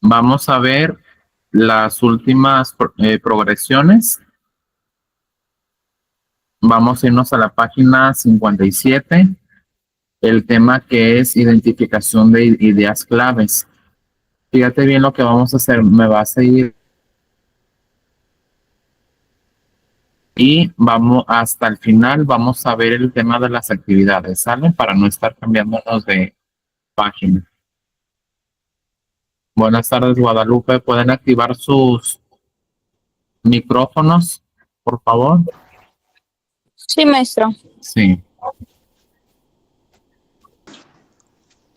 Vamos a ver las últimas progresiones. Vamos a irnos a la página 57, el tema que es identificación de ideas claves. Fíjate bien lo que vamos a hacer. Me va a seguir y vamos hasta el final. Vamos a ver el tema de las actividades, ¿sale? Para no estar cambiándonos de página. Buenas tardes, Guadalupe. ¿Pueden activar sus micrófonos, por favor? Sí, maestro. Sí.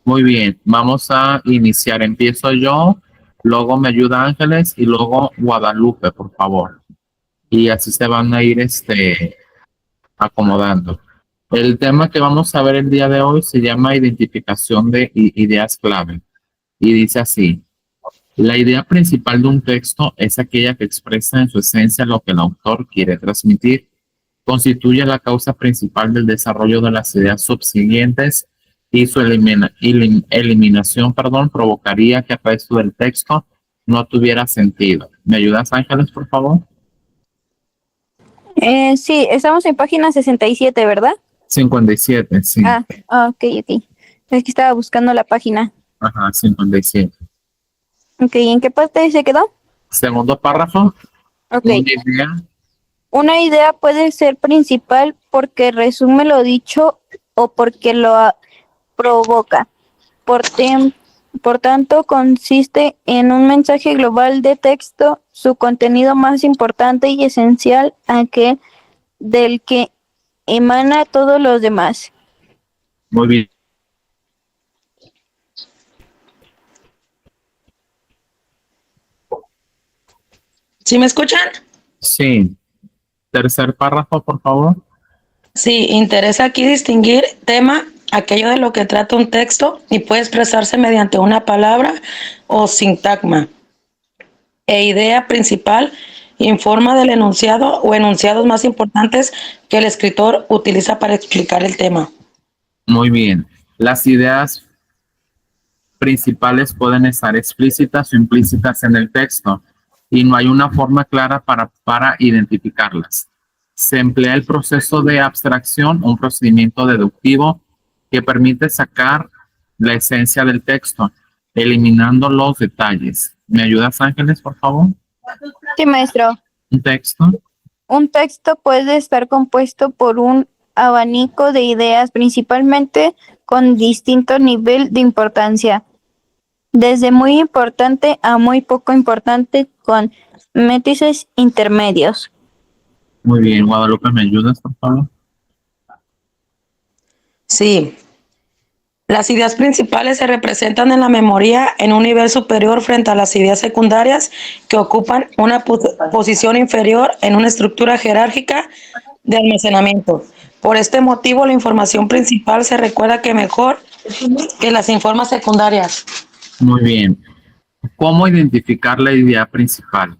Muy bien, vamos a iniciar. Empiezo yo, luego me ayuda Ángeles y luego Guadalupe, por favor. Y así se van a ir acomodando. El tema que vamos a ver el día de hoy se llama identificación de ideas clave. Y dice así: la idea principal de un texto es aquella que expresa en su esencia lo que el autor quiere transmitir. Constituye la causa principal del desarrollo de las ideas subsiguientes y su eliminación, provocaría que el resto del texto no tuviera sentido. ¿Me ayudas, Ángeles, por favor? Sí, estamos en página 67, ¿verdad? 57, sí. Ok. Es que estaba buscando la página. Ajá, 57. Ok, ¿en qué parte se quedó? Segundo párrafo. Ok. Una idea. Una idea puede ser principal porque resume lo dicho o porque provoca. Por tanto, consiste en un mensaje global de texto, su contenido más importante y esencial, aquel del que emana todos los demás. Muy bien. ¿Sí me escuchan? Sí. Tercer párrafo, por favor. Sí, interesa aquí distinguir tema, aquello de lo que trata un texto y puede expresarse mediante una palabra o sintagma. E idea principal informa del enunciado o enunciados más importantes que el escritor utiliza para explicar el tema. Muy bien. Las ideas principales pueden estar explícitas o implícitas en el texto y no hay una forma clara para identificarlas. Se emplea el proceso de abstracción, un procedimiento deductivo que permite sacar la esencia del texto, eliminando los detalles. ¿Me ayudas, Ángeles, por favor? Sí, maestro. Un texto. Un texto puede estar compuesto por un abanico de ideas, principalmente con distinto nivel de importancia, desde muy importante a muy poco importante, con matices intermedios. Muy bien, Guadalupe, ¿me ayudas, por favor? Sí. Las ideas principales se representan en la memoria en un nivel superior frente a las ideas secundarias que ocupan una posición inferior en una estructura jerárquica de almacenamiento. Por este motivo, la información principal se recuerda que mejor que las informes secundarias. Muy bien. ¿Cómo identificar la idea principal?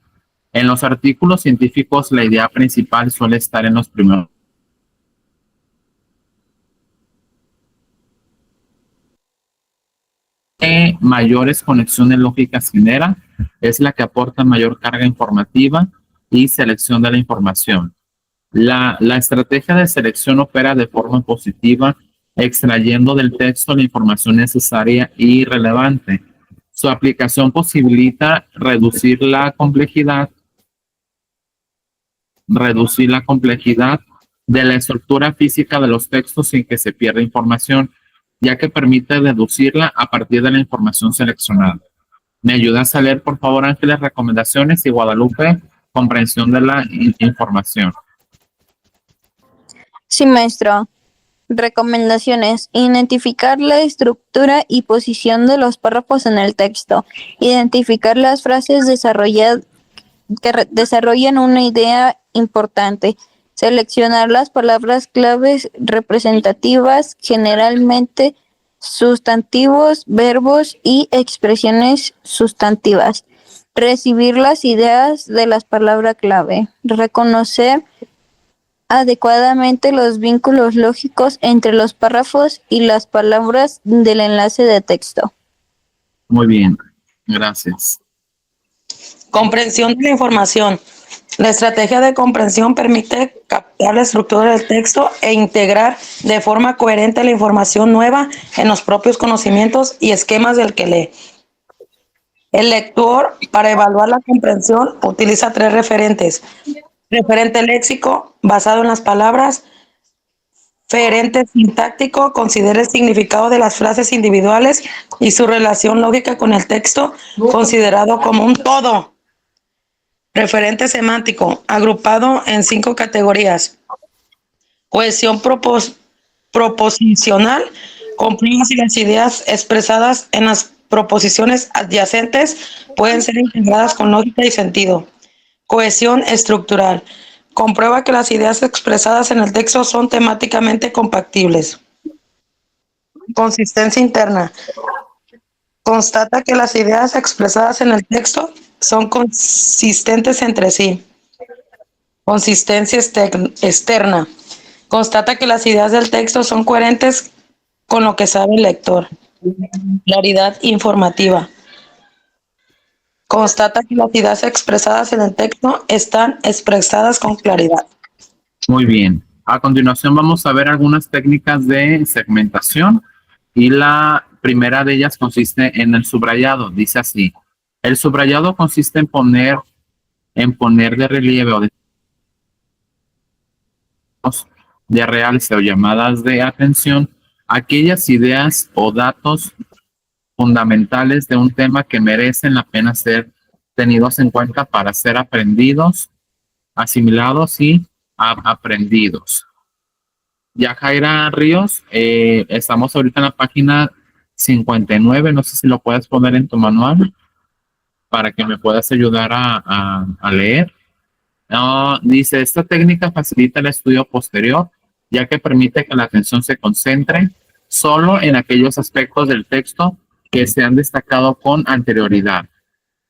En los artículos científicos, la idea principal suele estar en los primeros. Mayores conexiones lógicas genera, es la que aporta mayor carga informativa y selección de la información. La estrategia de selección opera de forma positiva, extrayendo del texto la información necesaria y relevante. Su aplicación posibilita reducir la complejidad de la estructura física de los textos sin que se pierda información, ya que permite deducirla a partir de la información seleccionada. ¿Me ayudas a leer, por favor, Ángeles, recomendaciones y Guadalupe, comprensión de la información? Sí, maestro. Recomendaciones. Identificar la estructura y posición de los párrafos en el texto. Identificar las frases que desarrollan una idea importante. Seleccionar las palabras claves representativas, generalmente sustantivos, verbos y expresiones sustantivas. Recibir las ideas de las palabras clave. Reconocer adecuadamente los vínculos lógicos entre los párrafos y las palabras del enlace de texto. Muy bien. Gracias. Comprensión de la información. La estrategia de comprensión permite captar la estructura del texto e integrar de forma coherente la información nueva en los propios conocimientos y esquemas del que lee. El lector, para evaluar la comprensión, utiliza 3 referentes. Referente léxico, basado en las palabras. Referente sintáctico, considera el significado de las frases individuales y su relación lógica con el texto, considerado como un todo. Referente semántico, agrupado en 5 categorías. Cohesión proposicional, comprueba si las ideas expresadas en las proposiciones adyacentes pueden ser integradas con lógica y sentido. Cohesión estructural, comprueba que las ideas expresadas en el texto son temáticamente compatibles. Consistencia interna, constata que las ideas expresadas en el texto son consistentes entre sí. Consistencia externa, constata que las ideas del texto son coherentes con lo que sabe el lector. Claridad informativa, constata que las ideas expresadas en el texto están expresadas con claridad. Muy bien. A continuación vamos a ver algunas técnicas de segmentación y la primera de ellas consiste en el subrayado. Dice así: el subrayado consiste en poner de relieve o de realce o llamadas de atención aquellas ideas o datos fundamentales de un tema que merecen la pena ser tenidos en cuenta para ser aprendidos, asimilados y aprendidos. Yajaira Ríos, estamos ahorita en la página 59, no sé si lo puedes poner en tu manual para que me puedas ayudar a leer. Dice, esta técnica facilita el estudio posterior, ya que permite que la atención se concentre solo en aquellos aspectos del texto que se han destacado con anterioridad.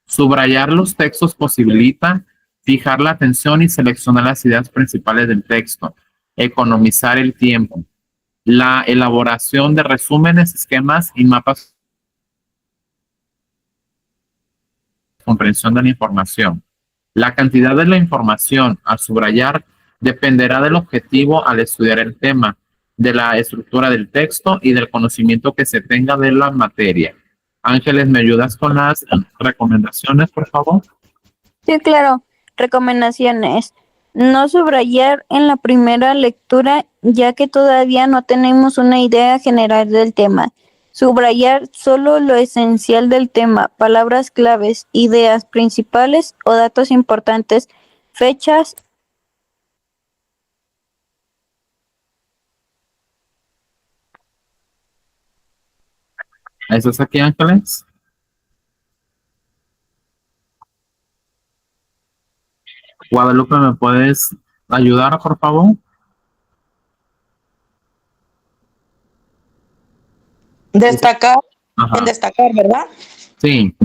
Subrayar los textos posibilita fijar la atención y seleccionar las ideas principales del texto, economizar el tiempo. La elaboración de resúmenes, esquemas y mapas de comprensión de la información. La cantidad de la información a subrayar dependerá del objetivo al estudiar el tema, de la estructura del texto y del conocimiento que se tenga de la materia. Ángeles, ¿me ayudas con las recomendaciones, por favor? Sí, claro. Recomendaciones. No subrayar en la primera lectura, ya que todavía no tenemos una idea general del tema. Subrayar solo lo esencial del tema, palabras claves, ideas principales o datos importantes, fechas. ¿Estás aquí, Ángeles? Guadalupe, ¿me puedes ayudar, por favor? Destacar, Ajá. en destacar, ¿verdad? Sí,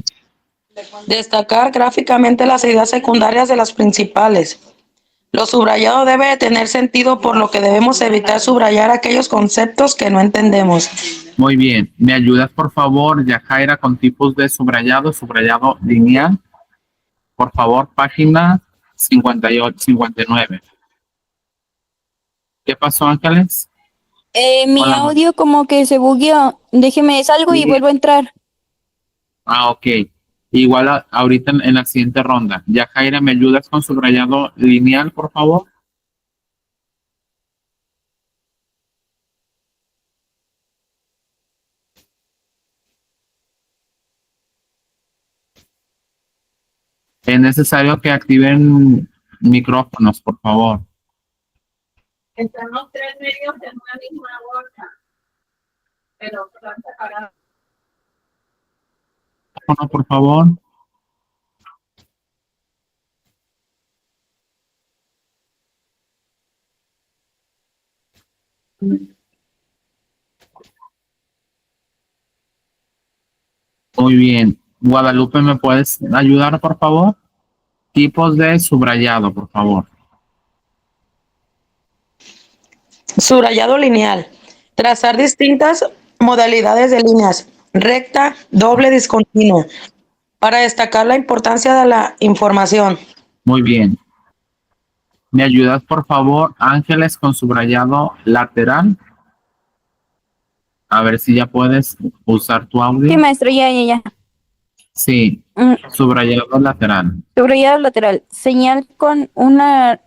Destacar gráficamente las ideas secundarias de las principales. Lo subrayado debe de tener sentido, por lo que debemos evitar subrayar aquellos conceptos que no entendemos. muy bien. ¿Me ayudas, por favor, Yajaira, con tipos de subrayado, subrayado lineal? Por favor, página 58, 59. ¿Qué pasó, Ángeles? Mi Hola, audio como que se bugueó. Déjeme salgo y Sí. vuelvo a entrar. Ok. Igual ahorita en la siguiente ronda. Yajaira, ¿me ayudas con subrayado lineal, por favor? Es necesario que activen micrófonos, por favor. Están los 3 medios en una misma bolsa, pero están separados. Micrófono, por favor. Muy bien. Guadalupe, ¿me puedes ayudar, por favor? Tipos de subrayado, por favor. Subrayado lineal. Trazar distintas modalidades de líneas. Recta, doble, discontinua. Para destacar la importancia de la información. Muy bien. ¿Me ayudas, por favor, Ángeles, con subrayado lateral? A ver si ya puedes usar tu Sí, audio. maestro, ya. Sí, Mm, subrayado lateral. Subrayado lateral. Señalar con una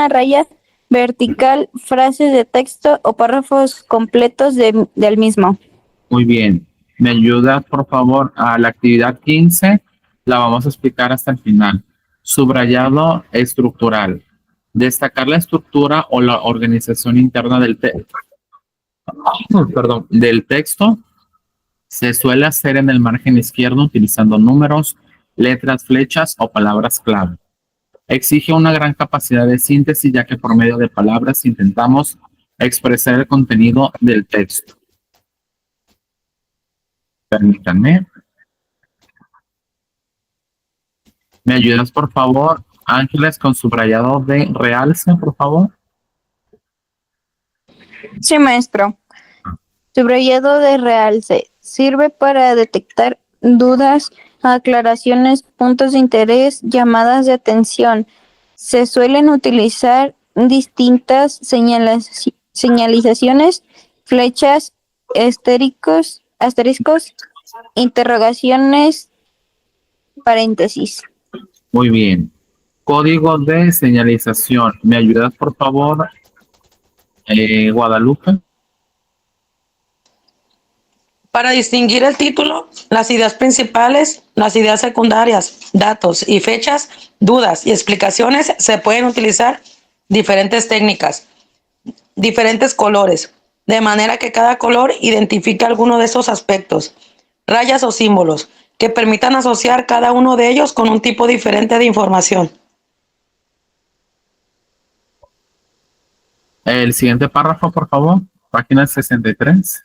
raya vertical frases de texto o párrafos completos del mismo. Muy bien. ¿Me ayudas, por favor, a la actividad 15? La vamos a explicar hasta el final. Subrayado estructural. Destacar la estructura o la organización interna del texto se suele hacer en el margen izquierdo utilizando números, letras, flechas o palabras clave. Exige una gran capacidad de síntesis, ya que por medio de palabras intentamos expresar el contenido del texto. Permítanme. ¿Me ayudas, por favor, Ángeles, con subrayado de realce, por favor? Sí, maestro. Subrayado de realce. Sirve para detectar dudas, aclaraciones, puntos de interés, llamadas de atención. Se suelen utilizar distintas señalizaciones, flechas, asteriscos, interrogaciones, paréntesis. Muy bien. Código de señalización. ¿Me ayudas, por favor, Guadalupe? Para distinguir el título, las ideas principales, las ideas secundarias, datos y fechas, dudas y explicaciones, se pueden utilizar diferentes técnicas, diferentes colores, de manera que cada color identifique alguno de esos aspectos, rayas o símbolos, que permitan asociar cada uno de ellos con un tipo diferente de información. El siguiente párrafo, por favor. Página 63.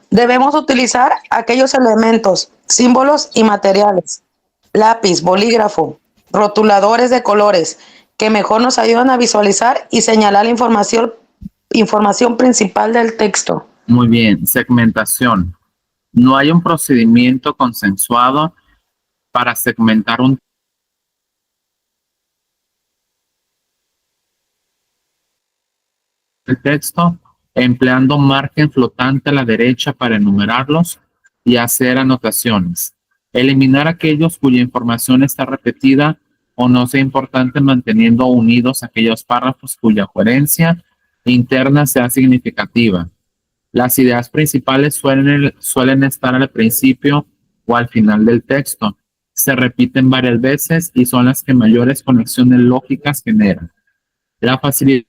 Debemos utilizar aquellos elementos, símbolos y materiales, lápiz, bolígrafo, rotuladores de colores, que mejor nos ayudan a visualizar y señalar la información principal del texto. Muy bien. Segmentación. No hay un procedimiento consensuado para segmentar un texto, empleando margen flotante a la derecha para enumerarlos y hacer anotaciones. Eliminar aquellos cuya información está repetida o no sea importante, manteniendo unidos aquellos párrafos cuya coherencia interna sea significativa. Las ideas principales suelen estar al principio o al final del texto. Se repiten varias veces y son las que mayores conexiones lógicas generan. La facilidad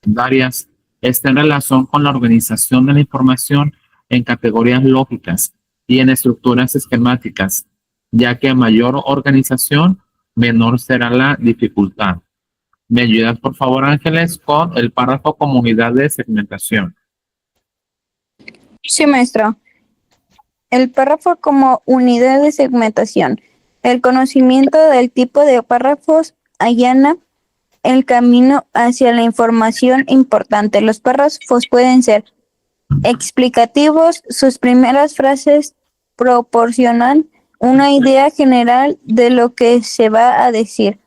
secundarias está en relación con la organización de la información en categorías lógicas y en estructuras esquemáticas, ya que a mayor organización, menor será la dificultad. ¿Me ayudas, por favor, Ángeles, con el párrafo comunidad de segmentación? Sí, maestro. El párrafo como unidad de segmentación. El conocimiento del tipo de párrafos allana el camino hacia la información importante. Los párrafos pueden ser explicativos, sus primeras frases proporcionan una idea general de lo que se va a decir.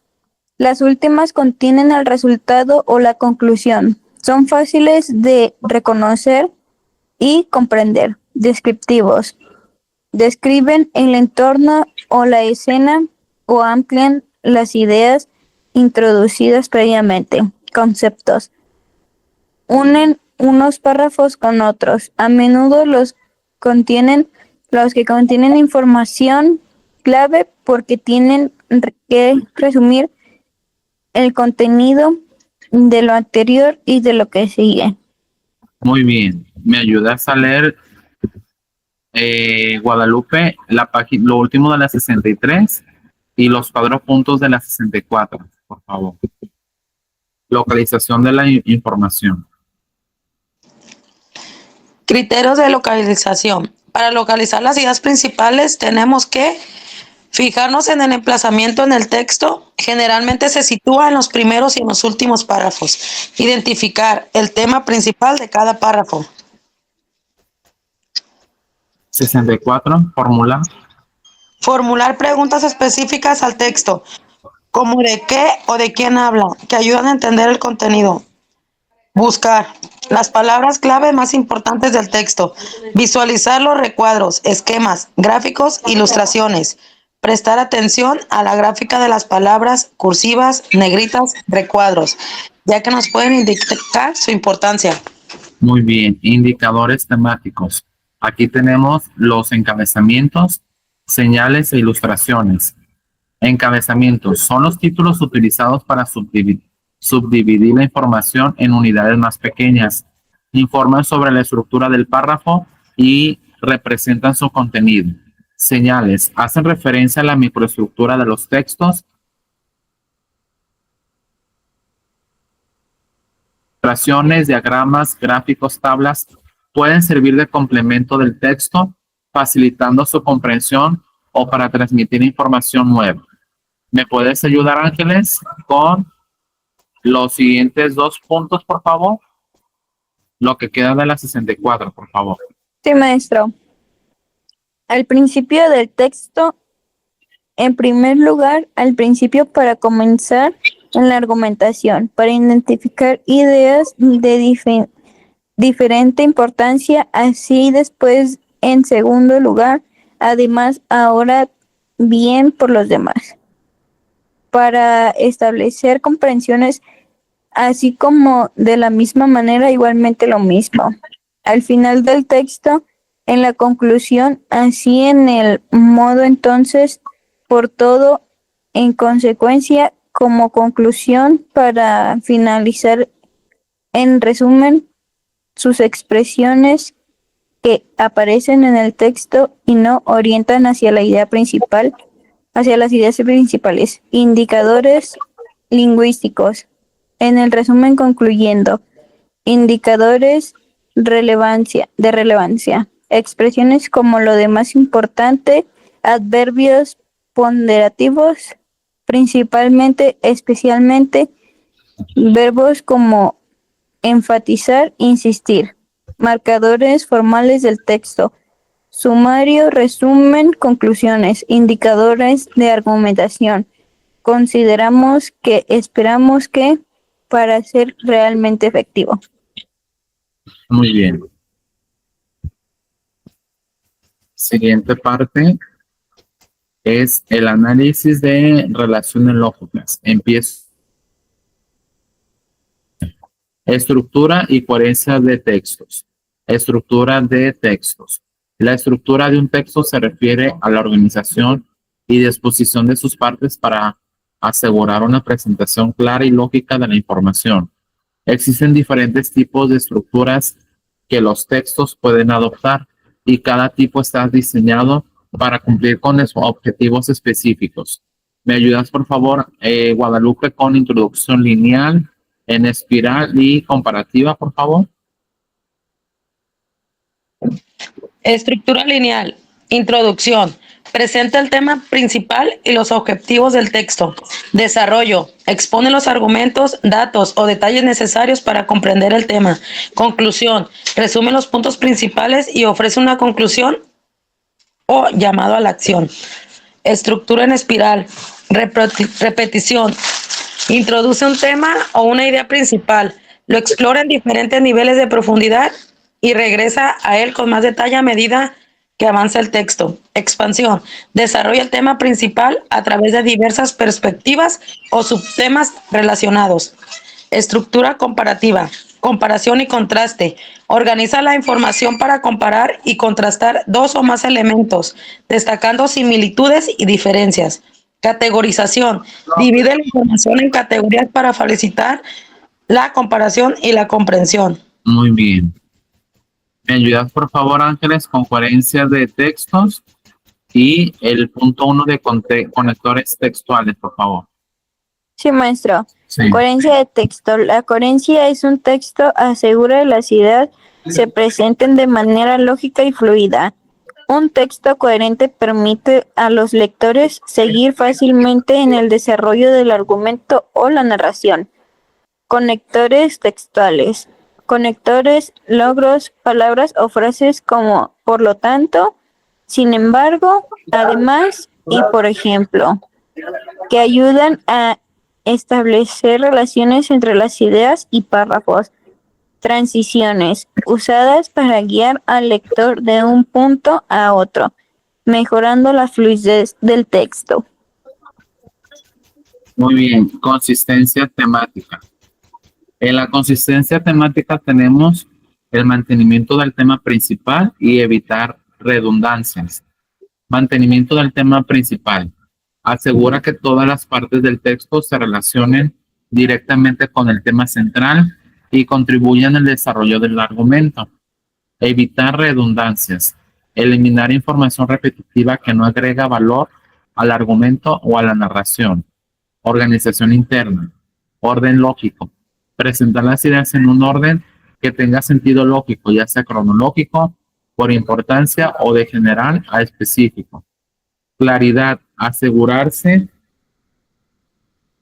Las últimas contienen el resultado o la conclusión. Son fáciles de reconocer y comprender. Descriptivos. Describen el entorno o la escena o amplían las ideas introducidas previamente. Conceptos. Unen unos párrafos con otros. A menudo los que contienen información clave porque tienen que resumir el contenido de lo anterior y de lo que sigue. Muy bien. ¿Me ayudas a leer, Guadalupe, lo último de la 63 y los cuatro puntos de la 64, por favor? Localización de la información. Criterios de localización. Para localizar las ideas principales tenemos que fijarnos en el emplazamiento en el texto. Generalmente se sitúa en los primeros y en los últimos párrafos. Identificar el tema principal de cada párrafo. 64. Fórmula. Formular preguntas específicas al texto, como de qué o de quién habla, que ayudan a entender el contenido. Buscar las palabras clave más importantes del texto. Visualizar los recuadros, esquemas, gráficos, ilustraciones. Prestar atención a la gráfica de las palabras cursivas, negritas, recuadros, ya que nos pueden indicar su importancia. Muy bien. Indicadores temáticos. Aquí tenemos los encabezamientos, señales e ilustraciones. Encabezamientos son los títulos utilizados para subdividir la información en unidades más pequeñas. Informan sobre la estructura del párrafo y representan su contenido. Señales hacen referencia a la microestructura de los textos. Ilustraciones, diagramas, gráficos, tablas pueden servir de complemento del texto, facilitando su comprensión o para transmitir información nueva. ¿Me puedes ayudar, Ángeles, con los siguientes 2 puntos, por favor? Lo que queda de la 64, por favor. Sí, maestro. Al principio del texto, en primer lugar, al principio para comenzar en la argumentación, para identificar ideas de diferente importancia, así después, en segundo lugar, además, ahora bien por los demás, para establecer comprensiones, así como de la misma manera igualmente lo mismo. Al final del texto, en la conclusión, así en el modo entonces, por todo, en consecuencia, como conclusión, para finalizar, en resumen, sus expresiones que aparecen en el texto y no orientan hacia la idea principal, hacia las ideas principales. Indicadores lingüísticos. En el resumen concluyendo, indicadores de relevancia, expresiones como lo de más importante, adverbios ponderativos, principalmente, especialmente, verbos como enfatizar, insistir, marcadores formales del texto, sumario, resumen, conclusiones, indicadores de argumentación. Consideramos que, esperamos que, para ser realmente efectivo. Muy bien. Siguiente parte es el análisis de relaciones lógicas. Empiezo. Estructura y coherencia de textos. Estructura de textos. La estructura de un texto se refiere a la organización y disposición de sus partes para asegurar una presentación clara y lógica de la información. Existen diferentes tipos de estructuras que los textos pueden adoptar y cada tipo está diseñado para cumplir con los objetivos específicos. ¿Me ayudas, por favor, Guadalupe, con introducción lineal, en espiral y comparativa, por favor? Estructura lineal. Introducción. Presenta el tema principal y los objetivos del texto. Desarrollo. Expone los argumentos, datos o detalles necesarios para comprender el tema. Conclusión. Resume los puntos principales y ofrece una conclusión o llamado a la acción. Estructura en espiral. Repetición. Introduce un tema o una idea principal. Lo explora en diferentes niveles de profundidad y regresa a él con más detalle a medida que avanza el texto. Expansión. Desarrolla el tema principal a través de diversas perspectivas o subtemas relacionados. Estructura comparativa. Comparación y contraste. Organiza la información para comparar y contrastar dos o más elementos, destacando similitudes y diferencias. Categorización. Divide la información en categorías para facilitar la comparación y la comprensión. Muy bien. ¿Me ayudas, por favor, Ángeles, con coherencia de textos y el punto 1 de conectores textuales, por favor? Sí, maestro. Sí. Coherencia de texto. La coherencia es un texto asegura que las ideas se presenten de manera lógica y fluida. Un texto coherente permite a los lectores seguir fácilmente en el desarrollo del argumento o la narración. Conectores textuales. Conectores, logros, palabras o frases como por lo tanto, Sin embargo, además y por ejemplo, que ayudan a establecer relaciones entre las ideas y párrafos, transiciones usadas para guiar al lector de un punto a otro, mejorando la fluidez del texto. Muy bien, consistencia temática. En la consistencia temática tenemos el mantenimiento del tema principal y evitar redundancias. Mantenimiento del tema principal. Asegura que todas las partes del texto se relacionen directamente con el tema central y contribuyan al desarrollo del argumento. Evitar redundancias. Eliminar información repetitiva que no agrega valor al argumento o a la narración. Organización interna. Orden lógico. Presentar las ideas en un orden que tenga sentido lógico, ya sea cronológico, por importancia o de general a específico. Claridad. Asegurarse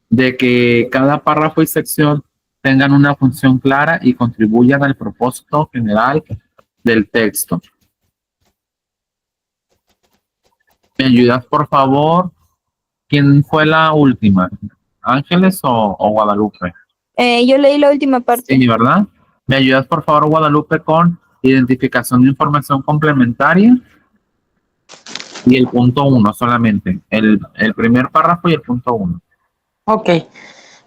de que cada párrafo y sección tengan una función clara y contribuyan al propósito general del texto. ¿Me ayudas, por favor? ¿Quién fue la última? ¿Ángeles o Guadalupe? Yo leí la última parte. Sí, ¿verdad? ¿Me ayudas, por favor, Guadalupe, con identificación de información complementaria? Y el punto 1 solamente. El primer párrafo y el punto 1. Ok.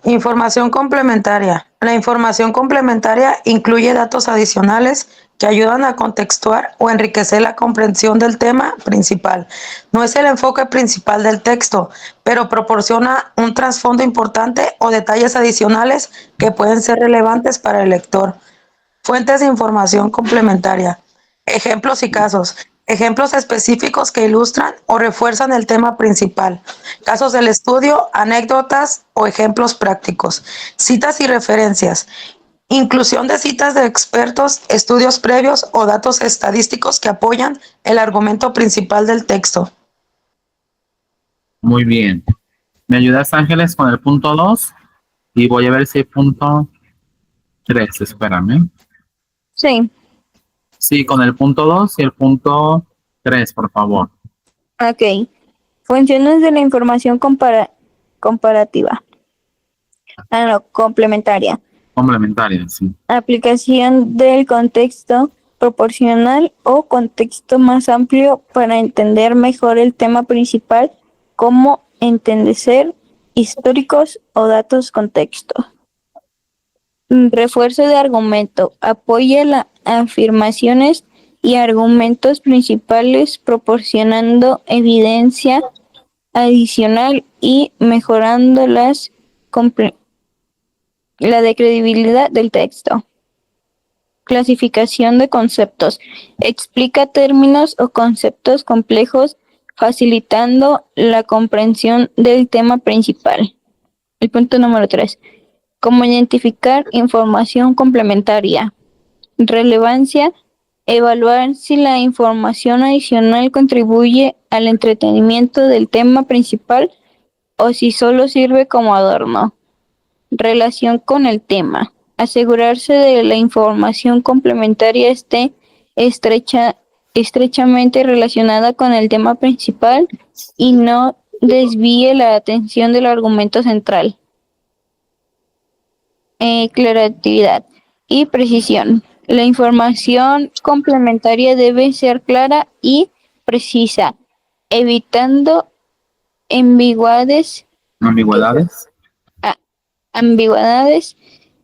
Información complementaria. La información complementaria incluye datos adicionales que ayudan a contextuar o enriquecer la comprensión del tema principal. No es el enfoque principal del texto, pero proporciona un trasfondo importante o detalles adicionales que pueden ser relevantes para el lector. Fuentes de información complementaria. Ejemplos y casos. Ejemplos específicos que ilustran o refuerzan el tema principal. Casos del estudio, anécdotas o ejemplos prácticos. Citas y referencias. Inclusión de citas de expertos, estudios previos o datos estadísticos que apoyan el argumento principal del texto. Muy bien. ¿Me ayudas, Ángeles, con el punto 2? Y voy a ver si hay punto 3. Espérame. Sí. Sí, con el punto 2 y el punto 3, por favor. Ok. Funciones de la información comparativa. No, complementaria. Complementaria, sí. Aplicación del contexto proporcional o contexto más amplio para entender mejor el tema principal, como entender históricos o datos contexto. Refuerzo de argumento. Apoya las afirmaciones y argumentos principales proporcionando evidencia adicional y mejorando la de credibilidad del texto. Clasificación de conceptos. Explica términos o conceptos complejos, facilitando la comprensión del tema principal. El punto número 3. Cómo identificar información complementaria. Relevancia. Evaluar si la información adicional contribuye al entretenimiento del tema principal o si solo sirve como adorno. Relación con el tema. Asegurarse de la información complementaria esté estrechamente relacionada con el tema principal y no desvíe la atención del argumento central. Claratividad y precisión. La información complementaria debe ser clara y precisa, evitando ambigüedades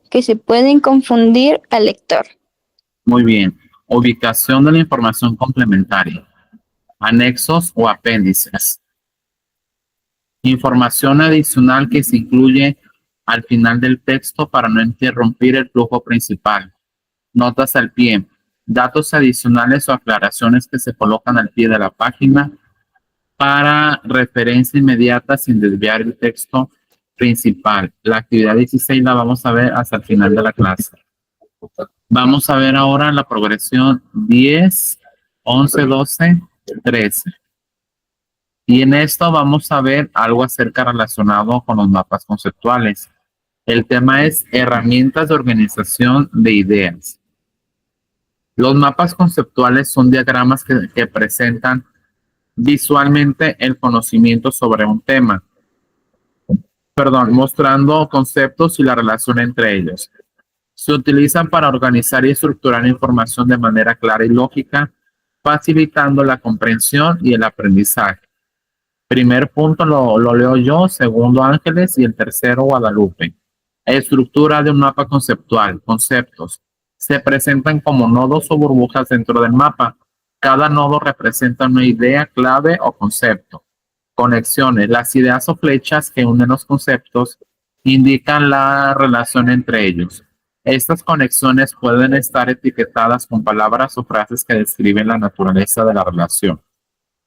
que se pueden confundir al lector. Muy bien. Ubicación de la información complementaria. Anexos o apéndices. Información adicional que se incluye al final del texto para no interrumpir el flujo principal. Notas al pie. Datos adicionales o aclaraciones que se colocan al pie de la página para referencia inmediata sin desviar el texto principal. La actividad 16 la vamos a ver hasta el final de la clase. Vamos a ver ahora la progresión 10, 11, 12, 13. Y en esto vamos a ver algo acerca relacionado con los mapas conceptuales. El tema es herramientas de organización de ideas. Los mapas conceptuales son diagramas que presentan visualmente el conocimiento sobre un tema. Mostrando conceptos y la relación entre ellos. Se utilizan para organizar y estructurar información de manera clara y lógica, facilitando la comprensión y el aprendizaje. Primer punto lo leo yo, segundo Ángeles y el tercero Guadalupe. Estructura de un mapa conceptual, conceptos. Se presentan como nodos o burbujas dentro del mapa. Cada nodo representa una idea, clave o concepto. Conexiones. Las ideas o flechas que unen los conceptos indican la relación entre ellos. Estas conexiones pueden estar etiquetadas con palabras o frases que describen la naturaleza de la relación.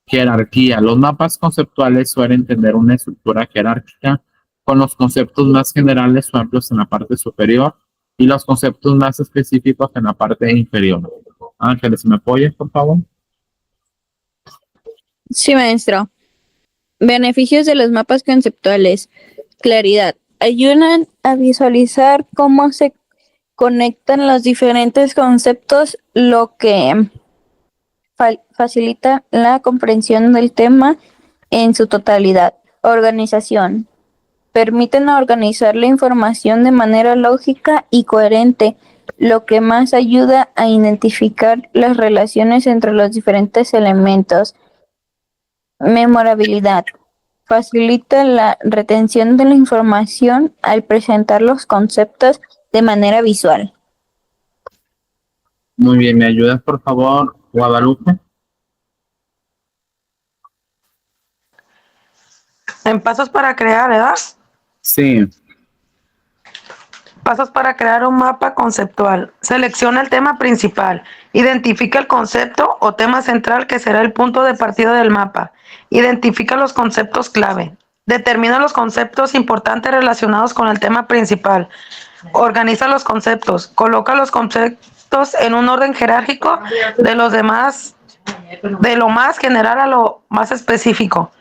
Jerarquía. Los mapas conceptuales suelen tener una estructura jerárquica con los conceptos más generales o amplios en la parte superior y los conceptos más específicos en la parte inferior. Ángeles, ¿me apoyas, por favor? Sí, maestro. Beneficios de los mapas conceptuales. Claridad. Ayudan a visualizar cómo se conectan los diferentes conceptos, lo que facilita la comprensión del tema en su totalidad. Organización. Permiten organizar la información de manera lógica y coherente, lo que más ayuda a identificar las relaciones entre los diferentes elementos. Memorabilidad. Facilita la retención de la información al presentar los conceptos de manera visual. Muy bien, ¿me ayudas, por favor, Guadalupe? En pasos para crear, ¿verdad? Sí. Pasos para crear un mapa conceptual. Selecciona el tema principal. Identifica el concepto o tema central que será el punto de partida del mapa. Identifica los conceptos clave. Determina los conceptos importantes relacionados con el tema principal. Organiza los conceptos. Coloca los conceptos en un orden jerárquico de los demás, de lo más general a lo más específico.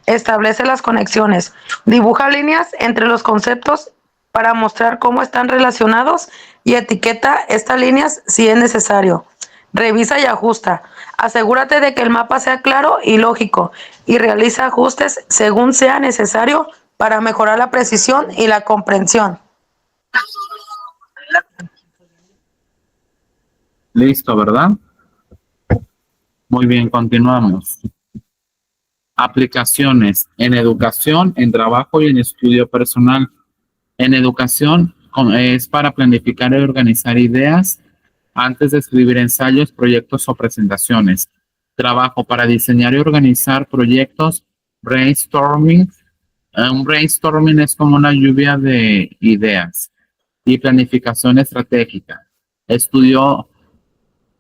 Establece las conexiones. Dibuja líneas entre los conceptos para mostrar cómo están relacionados y etiqueta estas líneas si es necesario. Revisa y ajusta. Asegúrate de que el mapa sea claro y lógico y realiza ajustes según sea necesario para mejorar la precisión y la comprensión. Listo, ¿verdad? Muy bien, continuamos. Aplicaciones en educación, en trabajo y en estudio personal. En educación es para planificar y organizar ideas antes de escribir ensayos, proyectos o presentaciones. Trabajo para diseñar y organizar proyectos, brainstorming. Un brainstorming es como una lluvia de ideas y planificación estratégica. Estudio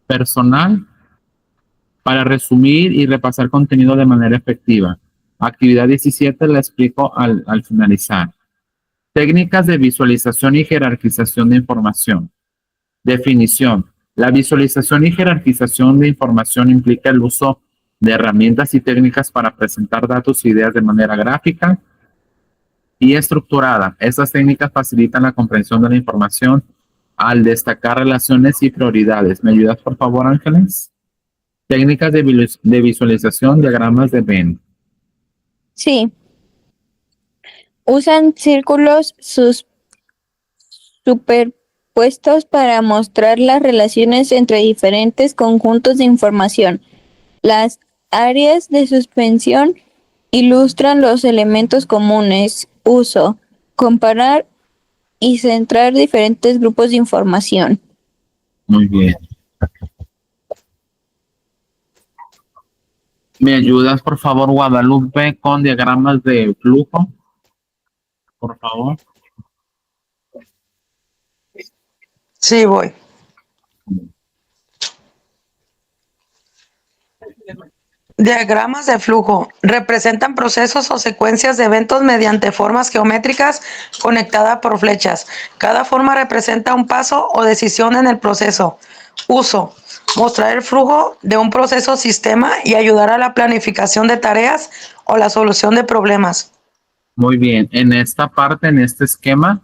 personal para resumir y repasar contenido de manera efectiva. Actividad 17 la explico al finalizar. Técnicas de visualización y jerarquización de información. Definición. La visualización y jerarquización de información implica el uso de herramientas y técnicas para presentar datos e ideas de manera gráfica y estructurada. Estas técnicas facilitan la comprensión de la información al destacar relaciones y prioridades. ¿Me ayudas, por favor, Ángeles? Técnicas de visualización, diagramas de Venn. Sí. Usan círculos superpuestos para mostrar las relaciones entre diferentes conjuntos de información. Las áreas de suspensión ilustran los elementos comunes. Uso, comparar y centrar diferentes grupos de información. Muy bien. ¿Me ayudas, por favor, Guadalupe, con diagramas de flujo? Por favor. Sí, voy. Diagramas de flujo representan procesos o secuencias de eventos mediante formas geométricas conectadas por flechas. Cada forma representa un paso o decisión en el proceso. Uso: mostrar el flujo de un proceso o sistema y ayudar a la planificación de tareas o la solución de problemas. Muy bien. En esta parte, en este esquema,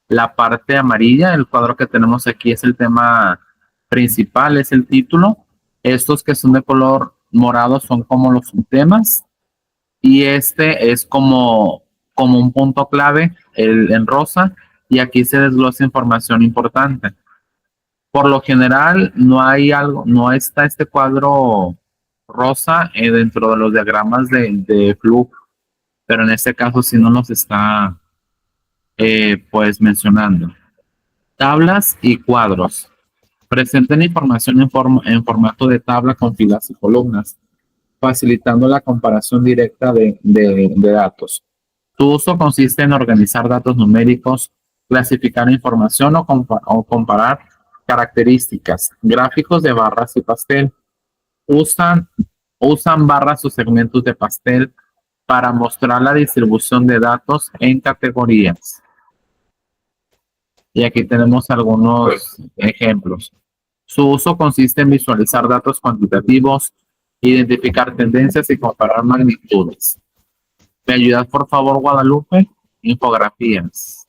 la parte amarilla, el cuadro que tenemos aquí es el tema principal, es el título. Estos que son de color morados son como los subtemas y este es como un punto clave en rosa y aquí se desglosa información importante. Por lo general no está este cuadro rosa dentro de los diagramas de flujo, pero en este caso sí nos los está pues mencionando. Tablas y cuadros. Presenten información en formato de tabla con filas y columnas, facilitando la comparación directa de datos. Su uso consiste en organizar datos numéricos, clasificar información o comparar características, gráficos de barras y pastel. Usan barras o segmentos de pastel para mostrar la distribución de datos en categorías. Y aquí tenemos algunos ejemplos. Su uso consiste en visualizar datos cuantitativos, identificar tendencias y comparar magnitudes. ¿Me ayudas, por favor, Guadalupe? Infografías.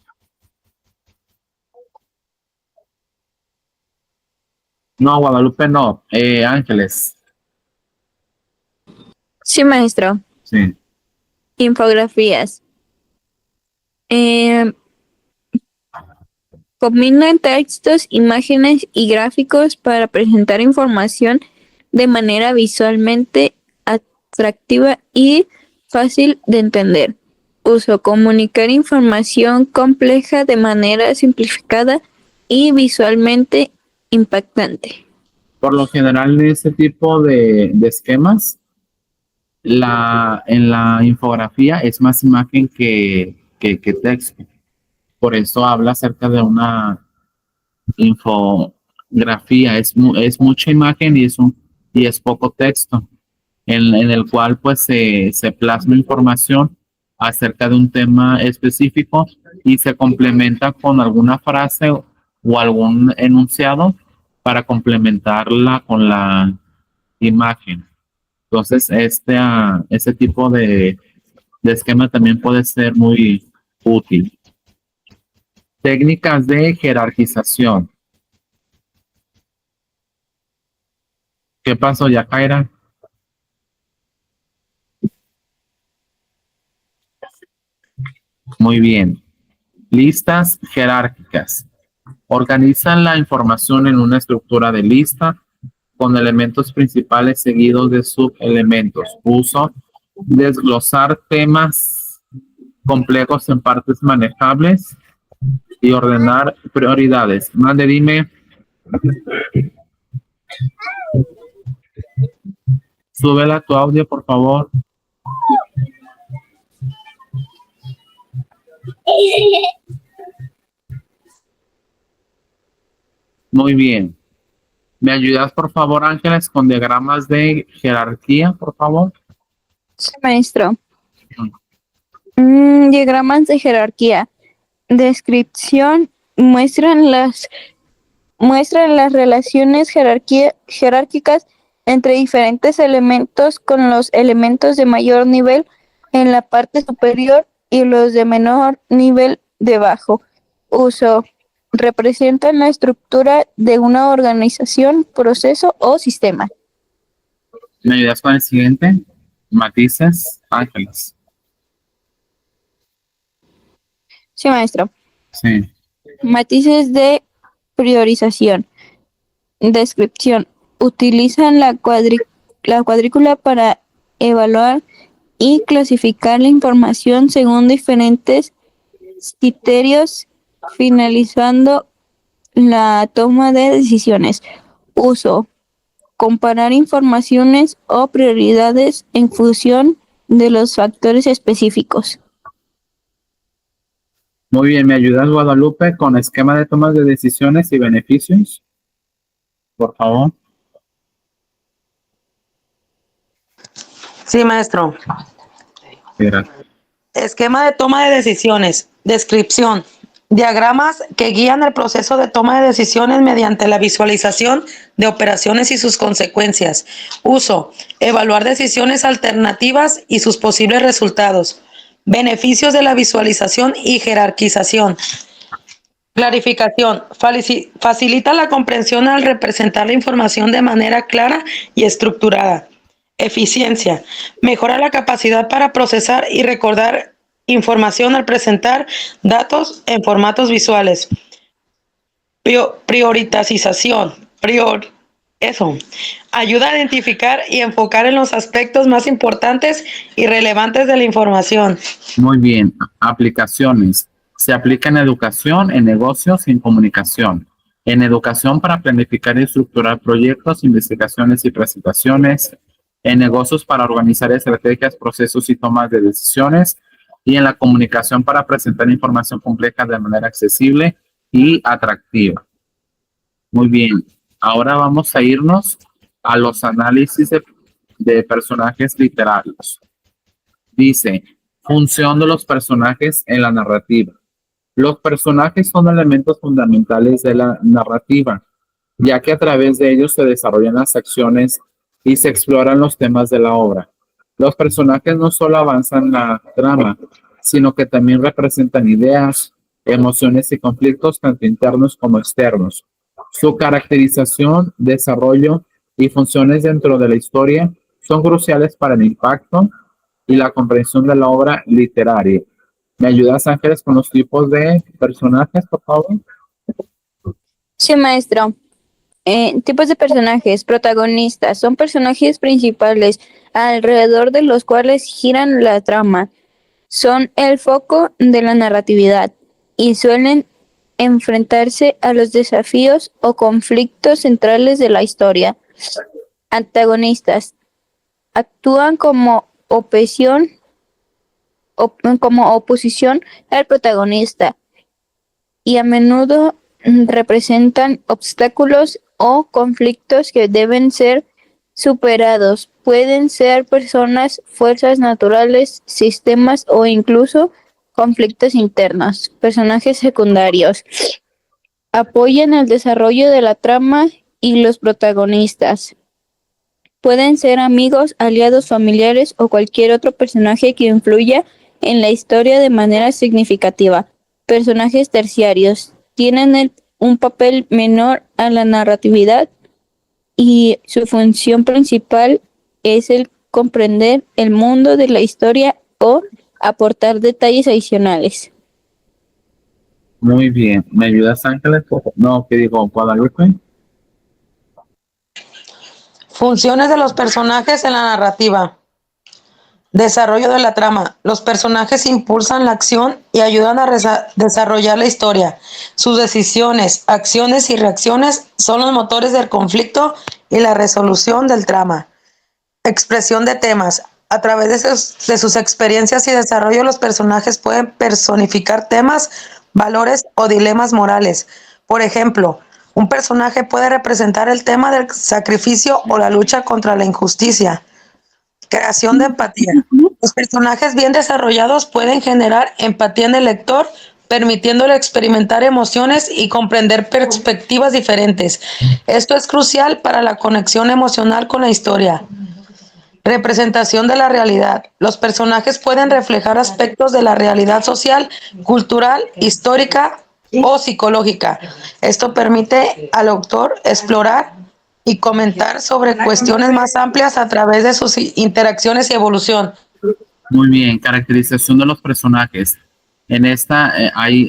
No, Guadalupe no. Ángeles. Sí, maestro. Sí. Infografías. Combinan textos, imágenes y gráficos para presentar información de manera visualmente atractiva y fácil de entender. Uso: comunicar información compleja de manera simplificada y visualmente impactante. Por lo general, en este tipo de esquemas, en la infografía es más imagen que texto. Por eso habla acerca de una infografía. Es mucha imagen y es poco texto, en el cual pues se plasma información acerca de un tema específico y se complementa con alguna frase o algún enunciado para complementarla con la imagen. Entonces, este tipo de esquema también puede ser muy útil. Técnicas de jerarquización. ¿Qué pasó, Yajaira? Muy bien. Listas jerárquicas. Organizan la información en una estructura de lista con elementos principales seguidos de subelementos. Uso: desglosar temas complejos en partes manejables y ordenar prioridades. Mande, dime. Súbela tu audio, por favor. Muy bien. ¿Me ayudas, por favor, Ángeles, con diagramas de jerarquía, por favor? Sí, maestro. Diagramas de jerarquía. Descripción: muestran las relaciones jerárquicas entre diferentes elementos, con los elementos de mayor nivel en la parte superior y los de menor nivel debajo. Uso: representan la estructura de una organización, proceso o sistema. ¿Me ayudas con el siguiente? Matices, Ángeles. Sí, maestro. Sí. Matices de priorización. Descripción: utilizan la cuadrícula para evaluar y clasificar la información según diferentes criterios, finalizando la toma de decisiones. Uso: comparar informaciones o prioridades en función de los factores específicos. Muy bien, ¿me ayudas, Guadalupe, con esquema de tomas de decisiones y beneficios? Por favor. Sí, maestro. Gracias. Esquema de toma de decisiones. Descripción: diagramas que guían el proceso de toma de decisiones mediante la visualización de operaciones y sus consecuencias. Uso: evaluar decisiones alternativas y sus posibles resultados. Beneficios de la visualización y jerarquización. Clarificación: facilita la comprensión al representar la información de manera clara y estructurada. Eficiencia. Mejora la capacidad para procesar y recordar información al presentar datos en formatos visuales. Prioritización. Eso. Ayuda a identificar y enfocar en los aspectos más importantes y relevantes de la información. Muy bien. Aplicaciones. Se aplica en educación, en negocios y en comunicación. En educación para planificar y estructurar proyectos, investigaciones y presentaciones. En negocios para organizar estrategias, procesos y tomas de decisiones. Y en la comunicación para presentar información compleja de manera accesible y atractiva. Muy bien. Ahora vamos a irnos a los análisis de personajes literarios. Dice, función de los personajes en la narrativa. Los personajes son elementos fundamentales de la narrativa, ya que a través de ellos se desarrollan las acciones y se exploran los temas de la obra. Los personajes no solo avanzan la trama, sino que también representan ideas, emociones y conflictos tanto internos como externos. Su caracterización, desarrollo y funciones dentro de la historia son cruciales para el impacto y la comprensión de la obra literaria. ¿Me ayudas, Ángeles, con los tipos de personajes, por favor? Sí, maestro. Tipos de personajes. Protagonistas. Son personajes principales alrededor de los cuales giran la trama. Son el foco de la narratividad y suelen enfrentarse a los desafíos o conflictos centrales de la historia. Antagonistas. Actúan como oposición al protagonista y a menudo representan obstáculos o conflictos que deben ser superados. Pueden ser personas, fuerzas naturales, sistemas o incluso conflictos internos. Personajes secundarios. Apoyan el desarrollo de la trama y los protagonistas. Pueden ser amigos, aliados, familiares o cualquier otro personaje que influya en la historia de manera significativa. Personajes terciarios. Tienen un papel menor a la narratividad y su función principal es el comprender el mundo de la historia o aportar detalles adicionales. Muy bien. ¿Me ayudas, Ángeles? No, ¿qué digo? Guadalupe. Funciones de los personajes en la narrativa. Desarrollo de la trama. Los personajes impulsan la acción y ayudan a desarrollar la historia. Sus decisiones, acciones y reacciones son los motores del conflicto y la resolución del trama. Expresión de temas. A través de sus experiencias y desarrollo, los personajes pueden personificar temas, valores o dilemas morales. Por ejemplo, un personaje puede representar el tema del sacrificio o la lucha contra la injusticia. Creación de empatía. Los personajes bien desarrollados pueden generar empatía en el lector, permitiéndole experimentar emociones y comprender perspectivas diferentes. Esto es crucial para la conexión emocional con la historia. Representación de la realidad. Los personajes pueden reflejar aspectos de la realidad social, cultural, histórica o psicológica. Esto permite al autor explorar y comentar sobre cuestiones más amplias a través de sus interacciones y evolución. Muy bien. Caracterización de los personajes. En esta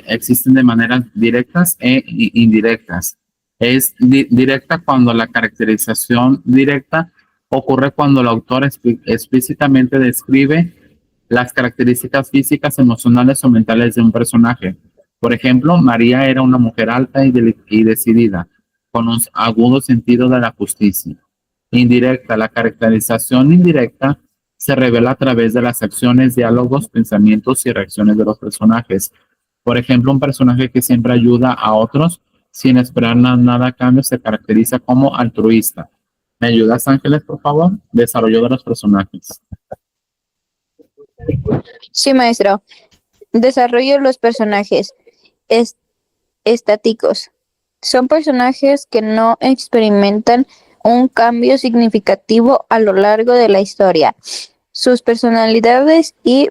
existen de maneras directas e indirectas. Es directa cuando la caracterización directa ocurre cuando el autor explícitamente describe las características físicas, emocionales o mentales de un personaje. Por ejemplo, María era una mujer alta y decidida, con un agudo sentido de la justicia. Indirecta. La caracterización indirecta se revela a través de las acciones, diálogos, pensamientos y reacciones de los personajes. Por ejemplo, un personaje que siempre ayuda a otros sin esperar nada a cambio se caracteriza como altruista. ¿Me ayudas, Ángeles, por favor? Desarrollo de los personajes. Sí, maestro. Desarrollo de los personajes estáticos. Son personajes que no experimentan un cambio significativo a lo largo de la historia. Sus personalidades y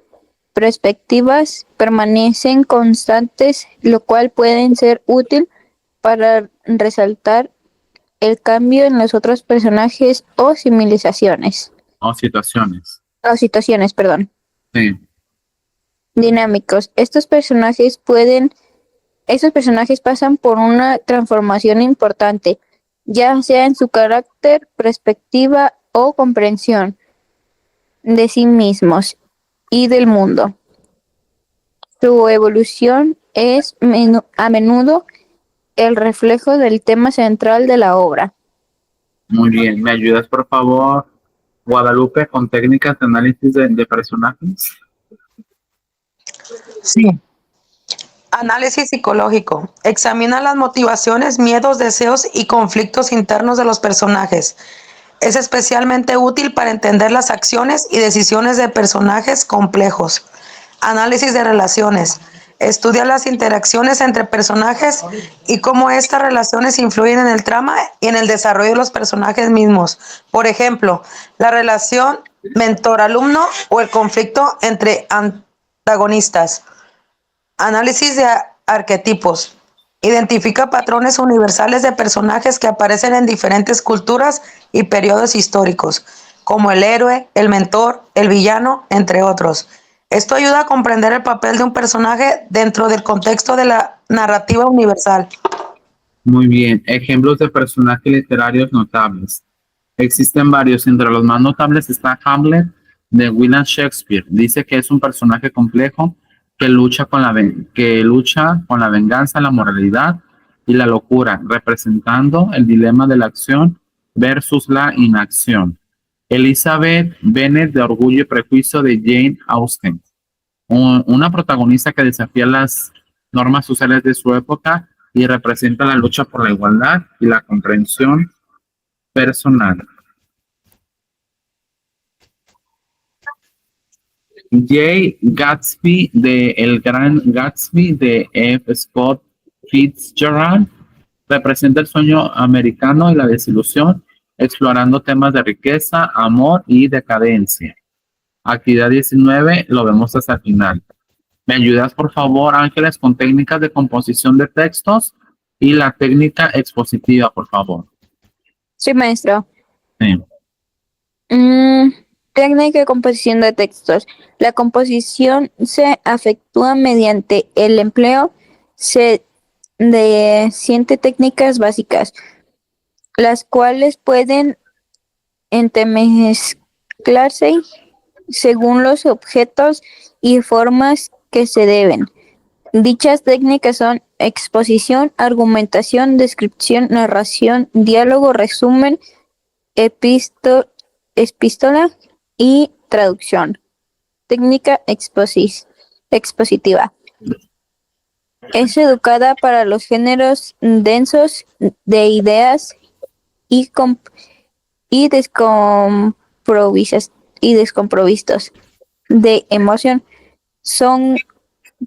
perspectivas permanecen constantes, lo cual puede ser útil para resaltar el cambio en los otros personajes o civilizaciones. o situaciones. O situaciones, perdón. Sí. Dinámicos. Estos personajes pasan por una transformación importante, ya sea en su carácter, perspectiva o comprensión de sí mismos y del mundo. Su evolución es a menudo el reflejo del tema central de la obra. Muy bien. ¿Me ayudas, por favor, Guadalupe, con técnicas de análisis de personajes? Sí. Análisis psicológico. Examina las motivaciones, miedos, deseos y conflictos internos de los personajes. Es especialmente útil para entender las acciones y decisiones de personajes complejos. Análisis de relaciones. Estudia las interacciones entre personajes y cómo estas relaciones influyen en el trama y en el desarrollo de los personajes mismos. Por ejemplo, la relación mentor-alumno o el conflicto entre antagonistas. Análisis de arquetipos. Identifica patrones universales de personajes que aparecen en diferentes culturas y periodos históricos, como el héroe, el mentor, el villano, entre otros. Esto ayuda a comprender el papel de un personaje dentro del contexto de la narrativa universal. Muy bien. Ejemplos de personajes literarios notables. Existen varios. Entre los más notables está Hamlet de William Shakespeare. Dice que es un personaje complejo que lucha con la venganza, la moralidad y la locura, representando el dilema de la acción versus la inacción. Elizabeth Bennet de Orgullo y Prejuicio de Jane Austen. Una protagonista que desafía las normas sociales de su época y representa la lucha por la igualdad y la comprensión personal. Jay Gatsby de El Gran Gatsby de F. Scott Fitzgerald representa el sueño americano y la desilusión, explorando temas de riqueza, amor y decadencia. Actividad 19, lo vemos hasta el final. ¿Me ayudas, por favor, Ángeles, con técnicas de composición de textos y la técnica expositiva, por favor? Sí, maestro. Sí. Técnica de composición de textos. La composición se efectúa mediante el empleo de 7 técnicas básicas, las cuales pueden entremezclarse según los objetos y formas que se deben. Dichas técnicas son exposición, argumentación, descripción, narración, diálogo, resumen, epístola y traducción. Técnica expositiva. Es educada para los géneros densos de ideas y descomprovistos de emoción. Son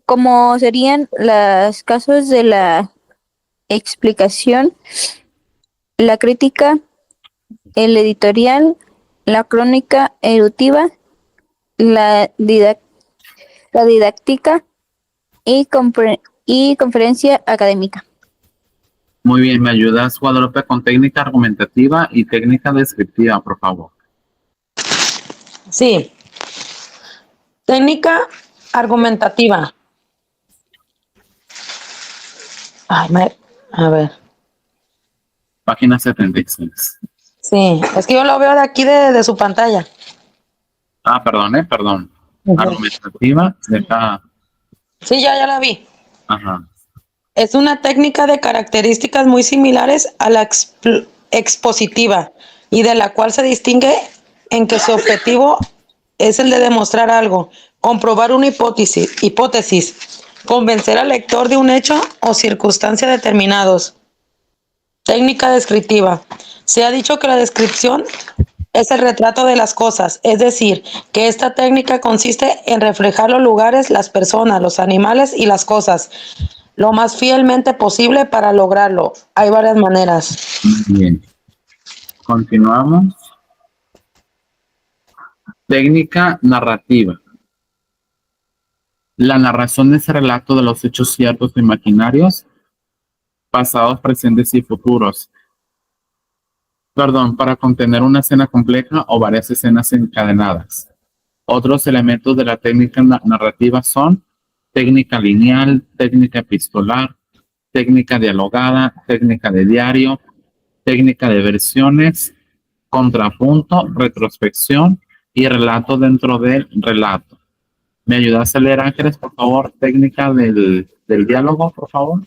como serían los casos de la explicación, la crítica, el editorial, la crónica eruditiva, la didáctica y conferencia académica. Muy bien, ¿me ayudas, Guadalupe, con técnica argumentativa y técnica descriptiva, por favor? Sí. Técnica argumentativa. A ver. Página 76. Sí, es que yo lo veo de aquí de su pantalla. Perdón. Argumentativa, deja. Sí, ya la vi. Ajá. Es una técnica de características muy similares a la expositiva y de la cual se distingue en que su objetivo es el de demostrar algo, comprobar una hipótesis, convencer al lector de un hecho o circunstancia determinados. Técnica descriptiva. Se ha dicho que la descripción es el retrato de las cosas, es decir, que esta técnica consiste en reflejar los lugares, las personas, los animales y las cosas lo más fielmente posible. Para lograrlo hay varias maneras. Bien. Continuamos. Técnica narrativa. La narración es el relato de los hechos ciertos o imaginarios, pasados, presentes y futuros. Perdón, para contener una escena compleja o varias escenas encadenadas. Otros elementos de la técnica narrativa son técnica lineal, técnica epistolar, técnica dialogada, técnica de diario, técnica de versiones, contrapunto, retrospección y relato dentro del relato. ¿Me ayudas a leer, Ángeles, por favor? Técnica del diálogo, por favor.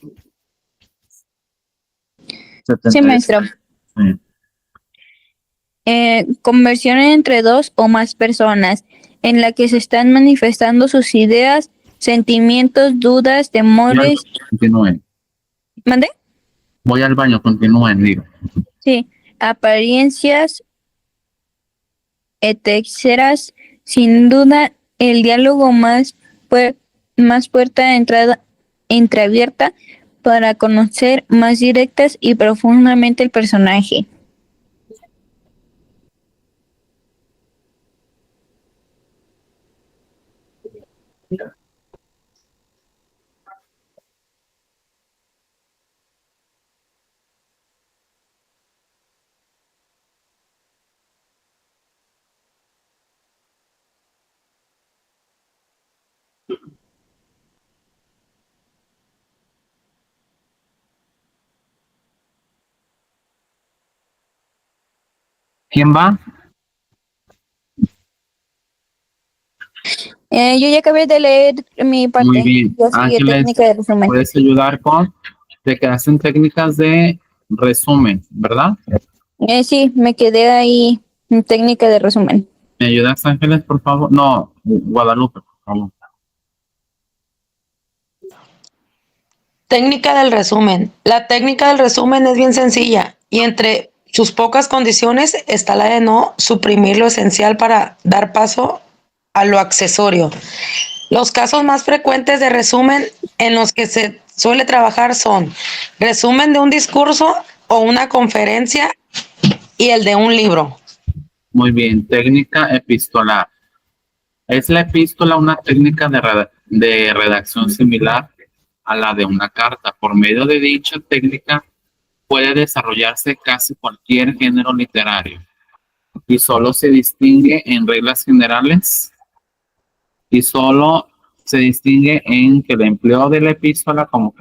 Sí, maestro. Sí. Conversión entre dos o más personas, en la que se están manifestando sus ideas, sentimientos, dudas, temores. Continúen. ¿Mande? Voy al baño, continúen, digo. Sí, apariencias, etcétera. Sin duda, el diálogo más puerta de entrada entreabierta para conocer más directas y profundamente el personaje. ¿Quién va? Yo ya acabé de leer mi parte. Muy bien. Yo sigue Ángeles, técnica de resumen. puedes ayudar con, te quedas en técnicas de resumen, ¿verdad? Sí, me quedé ahí en técnica de resumen. ¿Me ayudas, Ángeles, por favor? No, Guadalupe, por favor. Técnica del resumen. La técnica del resumen es bien sencilla y entre sus pocas condiciones está la de no suprimir lo esencial para dar paso a lo accesorio. Los casos más frecuentes de resumen en los que se suele trabajar son resumen de un discurso o una conferencia y el de un libro. Muy bien, técnica epistolar. ¿Es la epístola una técnica de redacción similar a la de una carta? Por medio de dicha técnica puede desarrollarse casi cualquier género literario y solo se distingue en reglas generales y solo se distingue en que el empleo de la epístola como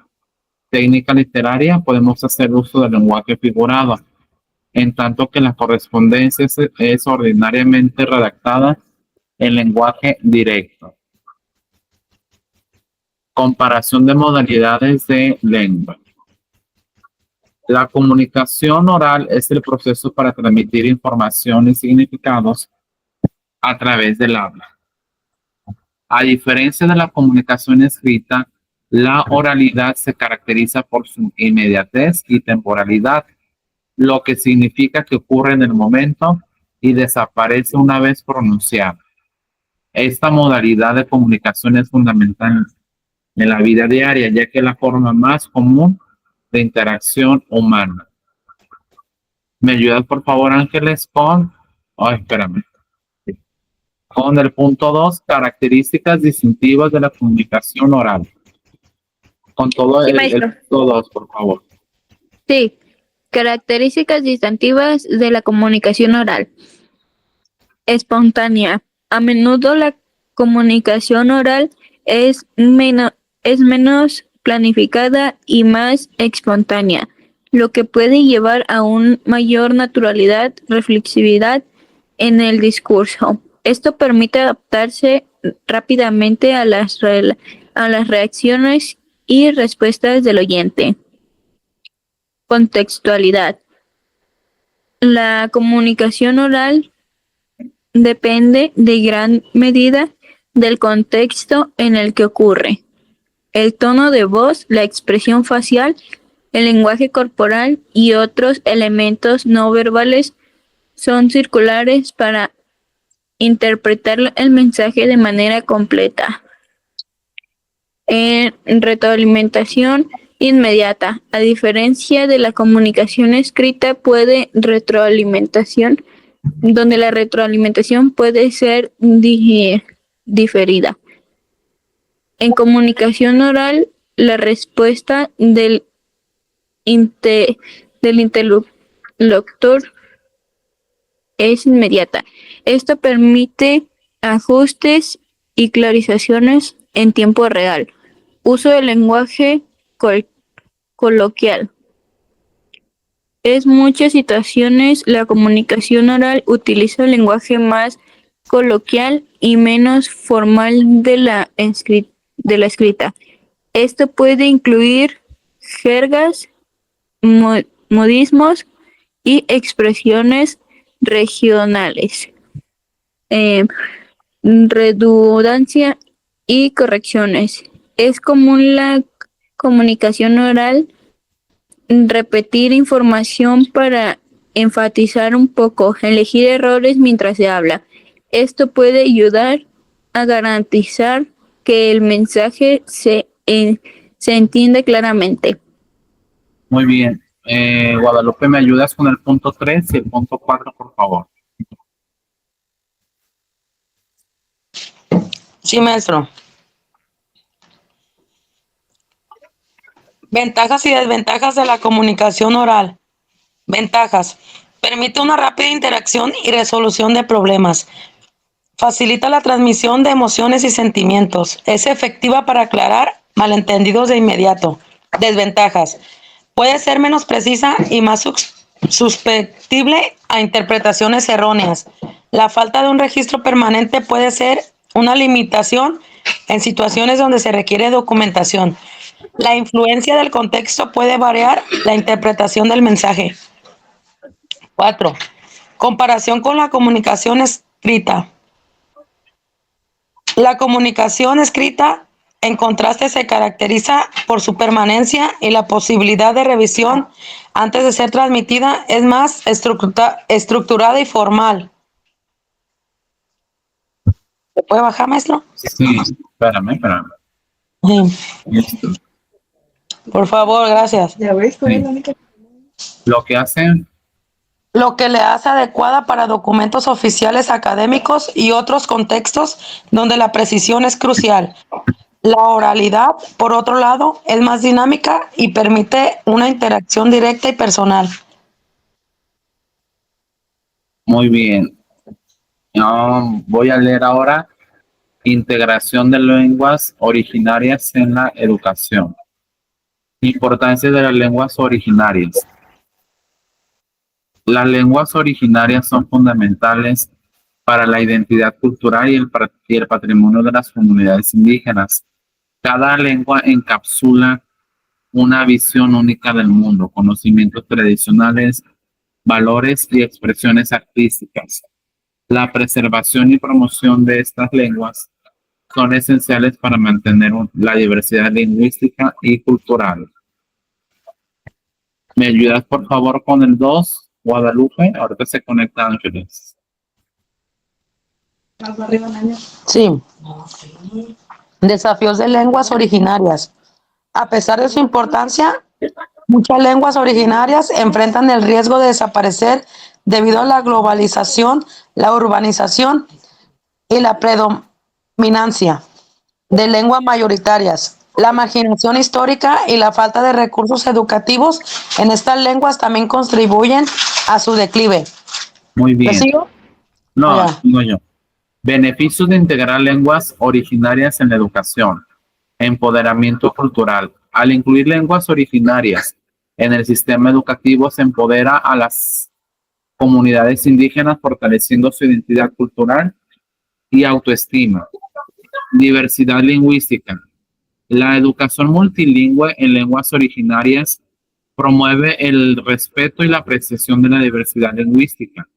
técnica literaria podemos hacer uso del lenguaje figurado, en tanto que la correspondencia es ordinariamente redactada en lenguaje directo. Comparación de modalidades de lengua. La comunicación oral es el proceso para transmitir información y significados a través del habla. A diferencia de la comunicación escrita, la oralidad se caracteriza por su inmediatez y temporalidad, lo que significa que ocurre en el momento y desaparece una vez pronunciada. Esta modalidad de comunicación es fundamental en la vida diaria, ya que es la forma más común de interacción humana. ¿Me ayudas, por favor, Ángeles, con... Oh, espérame. Con el punto 2, características distintivas de la comunicación oral. Con todo Sí, el maestro. punto 2, por favor. Sí, características distintivas de la comunicación oral. Espontánea. A menudo la comunicación oral es menos planificada y más espontánea, lo que puede llevar a una mayor naturalidad, reflexividad en el discurso. Esto permite adaptarse rápidamente a las reacciones y respuestas del oyente. Contextualidad. La comunicación oral depende de gran medida del contexto en el que ocurre. El tono de voz, la expresión facial, el lenguaje corporal y otros elementos no verbales son circulares para interpretar el mensaje de manera completa. En retroalimentación inmediata, a diferencia de la comunicación escrita, donde la retroalimentación puede ser diferida. En comunicación oral, la respuesta del interlocutor es inmediata. Esto permite ajustes y clarizaciones en tiempo real. Uso del lenguaje coloquial. En muchas situaciones, la comunicación oral utiliza el lenguaje más coloquial y menos formal de la escrita. Esto puede incluir jergas, modismos y expresiones regionales, redundancia y correcciones. Es común la comunicación oral repetir información para enfatizar un poco, elegir errores mientras se habla. Esto puede ayudar a garantizar que el mensaje se entiende claramente. Muy bien. Guadalupe, ¿me ayudas con el punto 3 y el punto 4, por favor? Sí, maestro. Ventajas y desventajas de la comunicación oral. Ventajas. Permite una rápida interacción y resolución de problemas. Facilita la transmisión de emociones y sentimientos. Es efectiva para aclarar malentendidos de inmediato. Desventajas. Puede ser menos precisa y más susceptible a interpretaciones erróneas. La falta de un registro permanente puede ser una limitación en situaciones donde se requiere documentación. La influencia del contexto puede variar la interpretación del mensaje. 4. Comparación con la comunicación escrita. La comunicación escrita, en contraste, se caracteriza por su permanencia y la posibilidad de revisión antes de ser transmitida. Es más estructurada y formal. ¿Se puede bajar, maestro? Sí, espérame. Sí. Listo. Por favor, gracias. Sí. Lo que hacen, Lo que le hace adecuada para documentos oficiales académicos y otros contextos donde la precisión es crucial. La oralidad, por otro lado, es más dinámica y permite una interacción directa y personal. muy bien. Voy a leer ahora integración de lenguas originarias en la educación. Importancia de las lenguas originarias. Las lenguas originarias son fundamentales para la identidad cultural y el patrimonio de las comunidades indígenas. Cada lengua encapsula una visión única del mundo, conocimientos tradicionales, valores y expresiones artísticas. La preservación y promoción de estas lenguas son esenciales para mantener la diversidad lingüística y cultural. ¿Me ayudas, por favor, con el 2, Guadalupe? Ahorita se conecta Ángeles. Sí. Desafíos de lenguas originarias. A pesar de su importancia, muchas lenguas originarias enfrentan el riesgo de desaparecer debido a la globalización, la urbanización y la predominancia de lenguas mayoritarias. La marginación histórica y la falta de recursos educativos en estas lenguas también contribuyen a su declive. Muy ¿Le bien. sigo? No, Ya. no yo. Beneficios de integrar lenguas originarias en la educación. Empoderamiento cultural. Al incluir lenguas originarias en el sistema educativo, se empodera a las comunidades indígenas, fortaleciendo su identidad cultural y autoestima. Diversidad lingüística. La educación multilingüe en lenguas originarias promueve el respeto y la apreciación de la diversidad lingüística.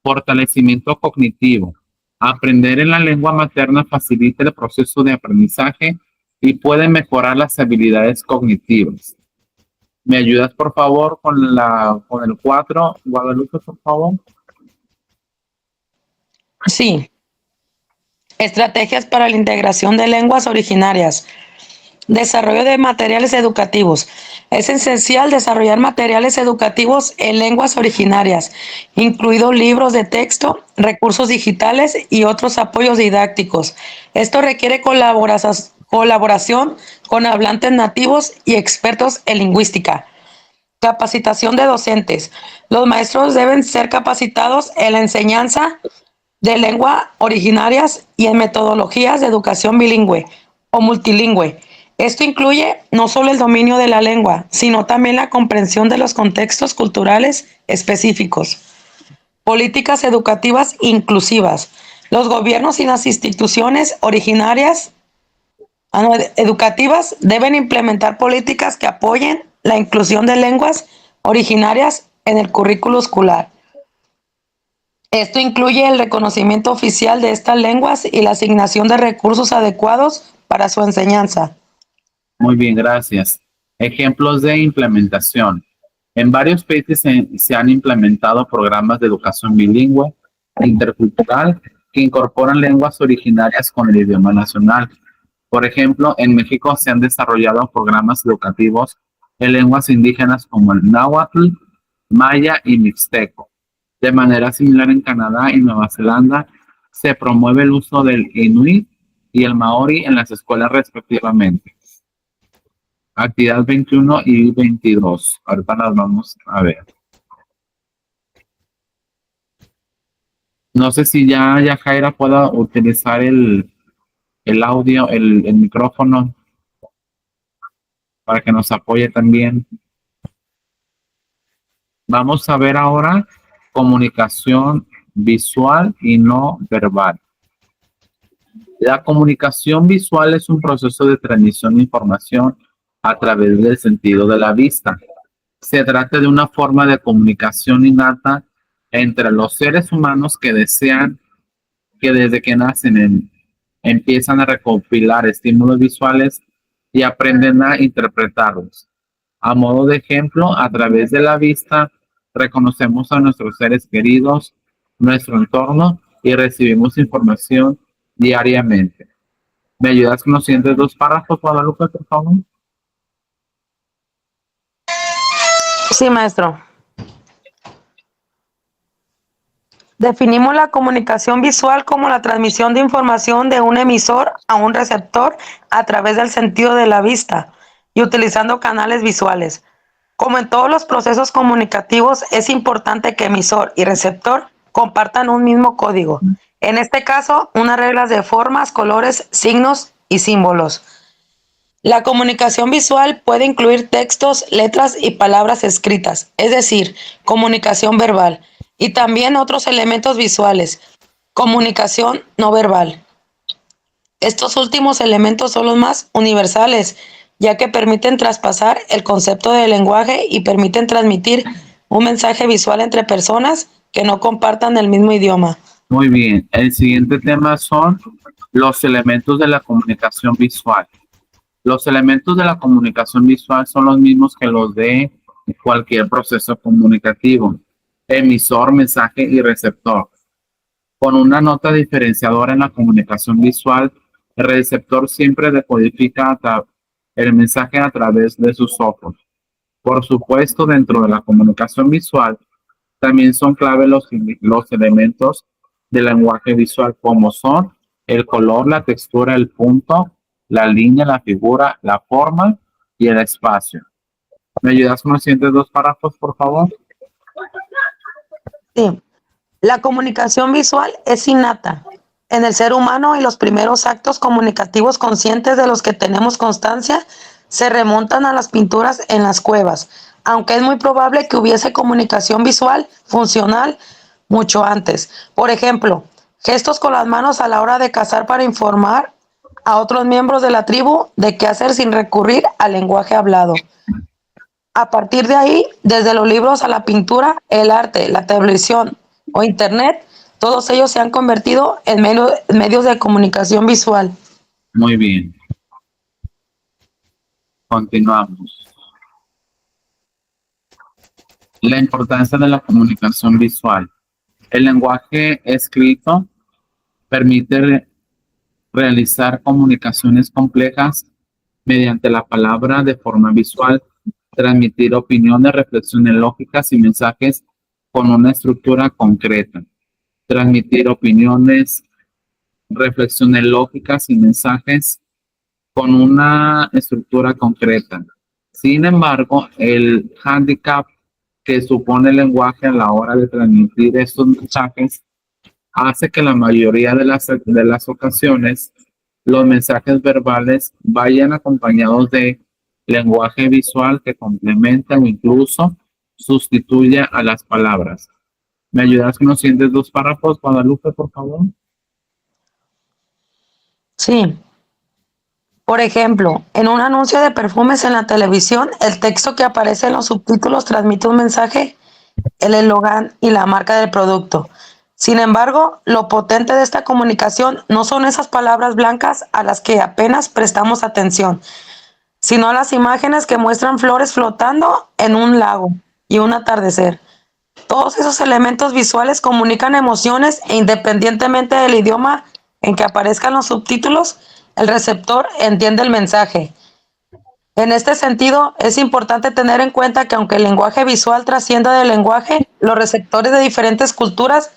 Fortalecimiento cognitivo. Aprender en la lengua materna facilita el proceso de aprendizaje y puede mejorar las habilidades cognitivas. ¿Me ayudas, por favor, con el 4, Guadalupe, por favor? Sí. Estrategias para la integración de lenguas originarias. Desarrollo de materiales educativos. Es esencial desarrollar materiales educativos en lenguas originarias, incluidos libros de texto, recursos digitales y otros apoyos didácticos. Esto requiere colaboración con hablantes nativos y expertos en lingüística. Capacitación de docentes. Los maestros deben ser capacitados en la enseñanza de lengua originarias y en metodologías de educación bilingüe o multilingüe. Esto incluye no solo el dominio de la lengua, sino también la comprensión de los contextos culturales específicos. Políticas educativas inclusivas. Los gobiernos y las instituciones educativas deben implementar políticas que apoyen la inclusión de lenguas originarias en el currículo escolar. Esto incluye el reconocimiento oficial de estas lenguas y la asignación de recursos adecuados para su enseñanza. Muy bien, gracias. Ejemplos de implementación. En varios países se han implementado programas de educación bilingüe e intercultural que incorporan lenguas originarias con el idioma nacional. Por ejemplo, en México se han desarrollado programas educativos en lenguas indígenas como el náhuatl, maya y mixteco. De manera similar en Canadá y Nueva Zelanda se promueve el uso del inuit y el maori en las escuelas respectivamente. Actividad 21 y 22. Ahorita las vamos a ver. No sé si ya Jaira pueda utilizar el audio, el micrófono para que nos apoye también. Vamos a ver ahora comunicación visual y no verbal. La comunicación visual es un proceso de transmisión de información a través del sentido de la vista. Se trata de una forma de comunicación innata entre los seres humanos que desean que desde que nacen empiezan a recopilar estímulos visuales y aprenden a interpretarlos. A modo de ejemplo, a través de la vista reconocemos a nuestros seres queridos, nuestro entorno y recibimos información diariamente. ¿Me ayudas con los siguientes dos párrafos, Guadalupe, por favor? Sí, maestro. Definimos la comunicación visual como la transmisión de información de un emisor a un receptor a través del sentido de la vista y utilizando canales visuales. Como en todos los procesos comunicativos, es importante que emisor y receptor compartan un mismo código. En este caso, unas reglas de formas, colores, signos y símbolos. La comunicación visual puede incluir textos, letras y palabras escritas, es decir, comunicación verbal, y también otros elementos visuales, comunicación no verbal. Estos últimos elementos son los más universales, ya que permiten traspasar el concepto del lenguaje y permiten transmitir un mensaje visual entre personas que no compartan el mismo idioma. Muy bien. El siguiente tema son los elementos de la comunicación visual. Los elementos de la comunicación visual son los mismos que los de cualquier proceso comunicativo: emisor, mensaje y receptor. Con una nota diferenciadora en la comunicación visual, el receptor siempre decodifica el mensaje a través de sus ojos. Por supuesto, dentro de la comunicación visual, también son clave los elementos del lenguaje visual, como son el color, la textura, el punto, la línea, la figura, la forma y el espacio. ¿Me ayudas con los siguientes dos párrafos, por favor? Sí. La comunicación visual es innata en el ser humano y los primeros actos comunicativos conscientes de los que tenemos constancia se remontan a las pinturas en las cuevas, aunque es muy probable que hubiese comunicación visual funcional mucho antes. Por ejemplo, gestos con las manos a la hora de cazar para informar a otros miembros de la tribu de qué hacer sin recurrir al lenguaje hablado. A partir de ahí, desde los libros a la pintura, el arte, la televisión o internet, todos ellos se han convertido en medios de comunicación visual. Muy bien. Continuamos. La importancia de la comunicación visual. El lenguaje escrito permite realizar comunicaciones complejas mediante la palabra de forma visual, transmitir opiniones, reflexiones lógicas y mensajes con una estructura concreta. Transmitir opiniones, reflexiones lógicas y mensajes con una estructura concreta. Sin embargo, el handicap que supone el lenguaje a la hora de transmitir estos mensajes hace que la mayoría de las ocasiones los mensajes verbales vayan acompañados de lenguaje visual que complementa o incluso sustituya a las palabras. ¿Me ayudas con los siguientes dos párrafos, Guadalupe, por favor? Sí. Por ejemplo, en un anuncio de perfumes en la televisión, el texto que aparece en los subtítulos transmite un mensaje, el eslogan y la marca del producto. Sin embargo, lo potente de esta comunicación no son esas palabras blancas a las que apenas prestamos atención, sino las imágenes que muestran flores flotando en un lago y un atardecer. Todos esos elementos visuales comunican emociones e independientemente del idioma en que aparezcan los subtítulos, el receptor entiende el mensaje. En este sentido, es importante tener en cuenta que aunque el lenguaje visual trascienda del lenguaje, los receptores de diferentes culturas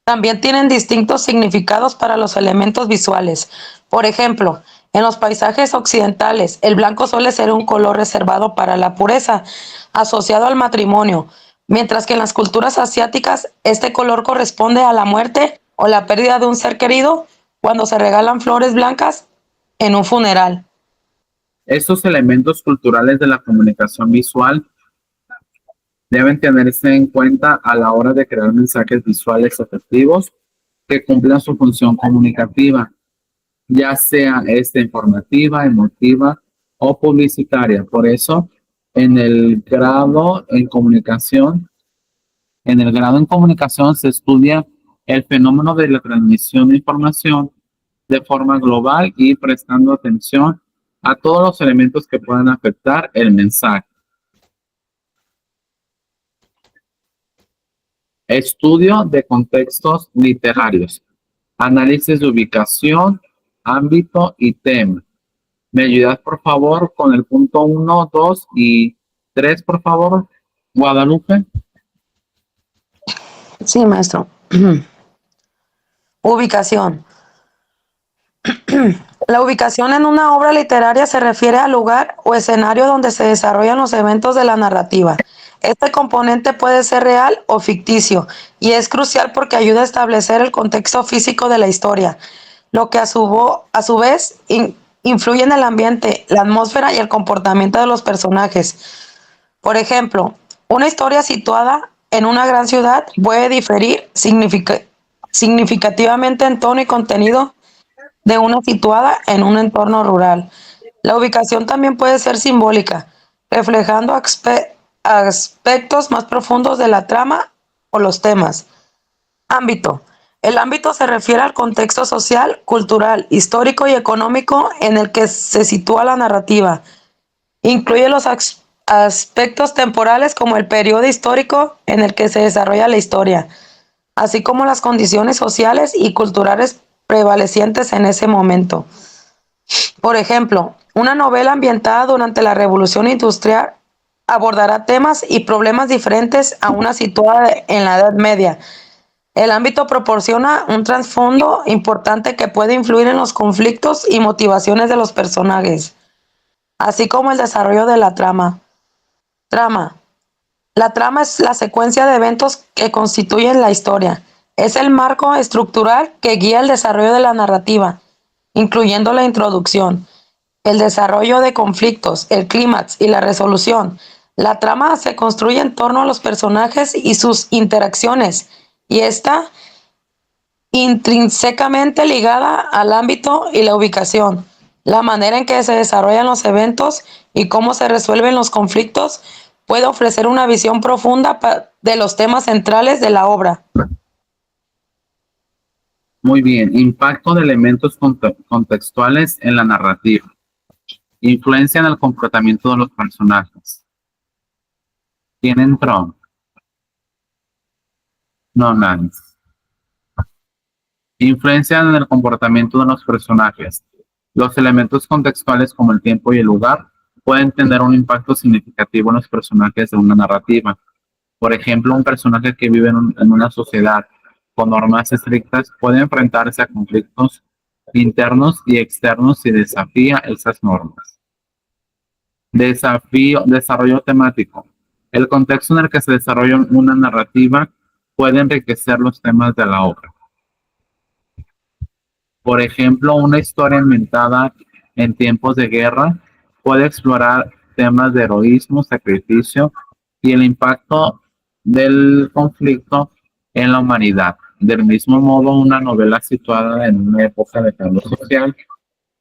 también tienen distintos significados para los elementos visuales. Por ejemplo, en los paisajes occidentales, el blanco suele ser un color reservado para la pureza, asociado al matrimonio, mientras que en las culturas asiáticas, este color corresponde a la muerte o la pérdida de un ser querido cuando se regalan flores blancas en un funeral. Estos elementos culturales de la comunicación visual deben tenerse en cuenta a la hora de crear mensajes visuales efectivos que cumplan su función comunicativa, ya sea informativa, emotiva o publicitaria. Por eso, en el grado en comunicación, se estudia el fenómeno de la transmisión de información de forma global y prestando atención a todos los elementos que puedan afectar el mensaje. Estudio de contextos literarios, análisis de ubicación, ámbito y tema. ¿Me ayudas, por favor, con el punto 1, 2 y 3, por favor, Guadalupe? Sí, maestro. Ubicación. La ubicación en una obra literaria se refiere al lugar o escenario donde se desarrollan los eventos de la narrativa. Este componente puede ser real o ficticio y es crucial porque ayuda a establecer el contexto físico de la historia, lo que a su vez influye en el ambiente, la atmósfera y el comportamiento de los personajes. Por ejemplo, una historia situada en una gran ciudad puede diferir significativamente en tono y contenido de una situada en un entorno rural. La ubicación también puede ser simbólica, reflejando aspectos más profundos de la trama o los temas. Ámbito. El ámbito se refiere al contexto social, cultural, histórico y económico en el que se sitúa la narrativa. Incluye los aspectos temporales como el periodo histórico en el que se desarrolla la historia, así como las condiciones sociales y culturales prevalecientes en ese momento. Por ejemplo, una novela ambientada durante la Revolución Industrial abordará temas y problemas diferentes a una situada en la Edad Media. El ámbito proporciona un trasfondo importante que puede influir en los conflictos y motivaciones de los personajes, así como el desarrollo de la trama. Trama. La trama es la secuencia de eventos que constituyen la historia. Es el marco estructural que guía el desarrollo de la narrativa, incluyendo la introducción, el desarrollo de conflictos, el clímax y la resolución. La trama se construye en torno a los personajes y sus interacciones, y está intrínsecamente ligada al ámbito y la ubicación, la manera en que se desarrollan los eventos y cómo se resuelven los conflictos puede ofrecer una visión profunda de los temas centrales de la obra. Muy bien. Impacto de elementos contextuales en la narrativa. Influencia en el comportamiento de los personajes. ¿Quién entró? No, nadie. Influencia en el comportamiento de los personajes. Los elementos contextuales como el tiempo y el lugar pueden tener un impacto significativo en los personajes de una narrativa. Por ejemplo, un personaje que vive en una sociedad con normas estrictas puede enfrentarse a conflictos internos y externos si desafía esas normas. Desarrollo temático. El contexto en el que se desarrolla una narrativa puede enriquecer los temas de la obra. Por ejemplo, una historia inventada en tiempos de guerra puede explorar temas de heroísmo, sacrificio y el impacto del conflicto en la humanidad. Del mismo modo, una novela situada en una época de cambio social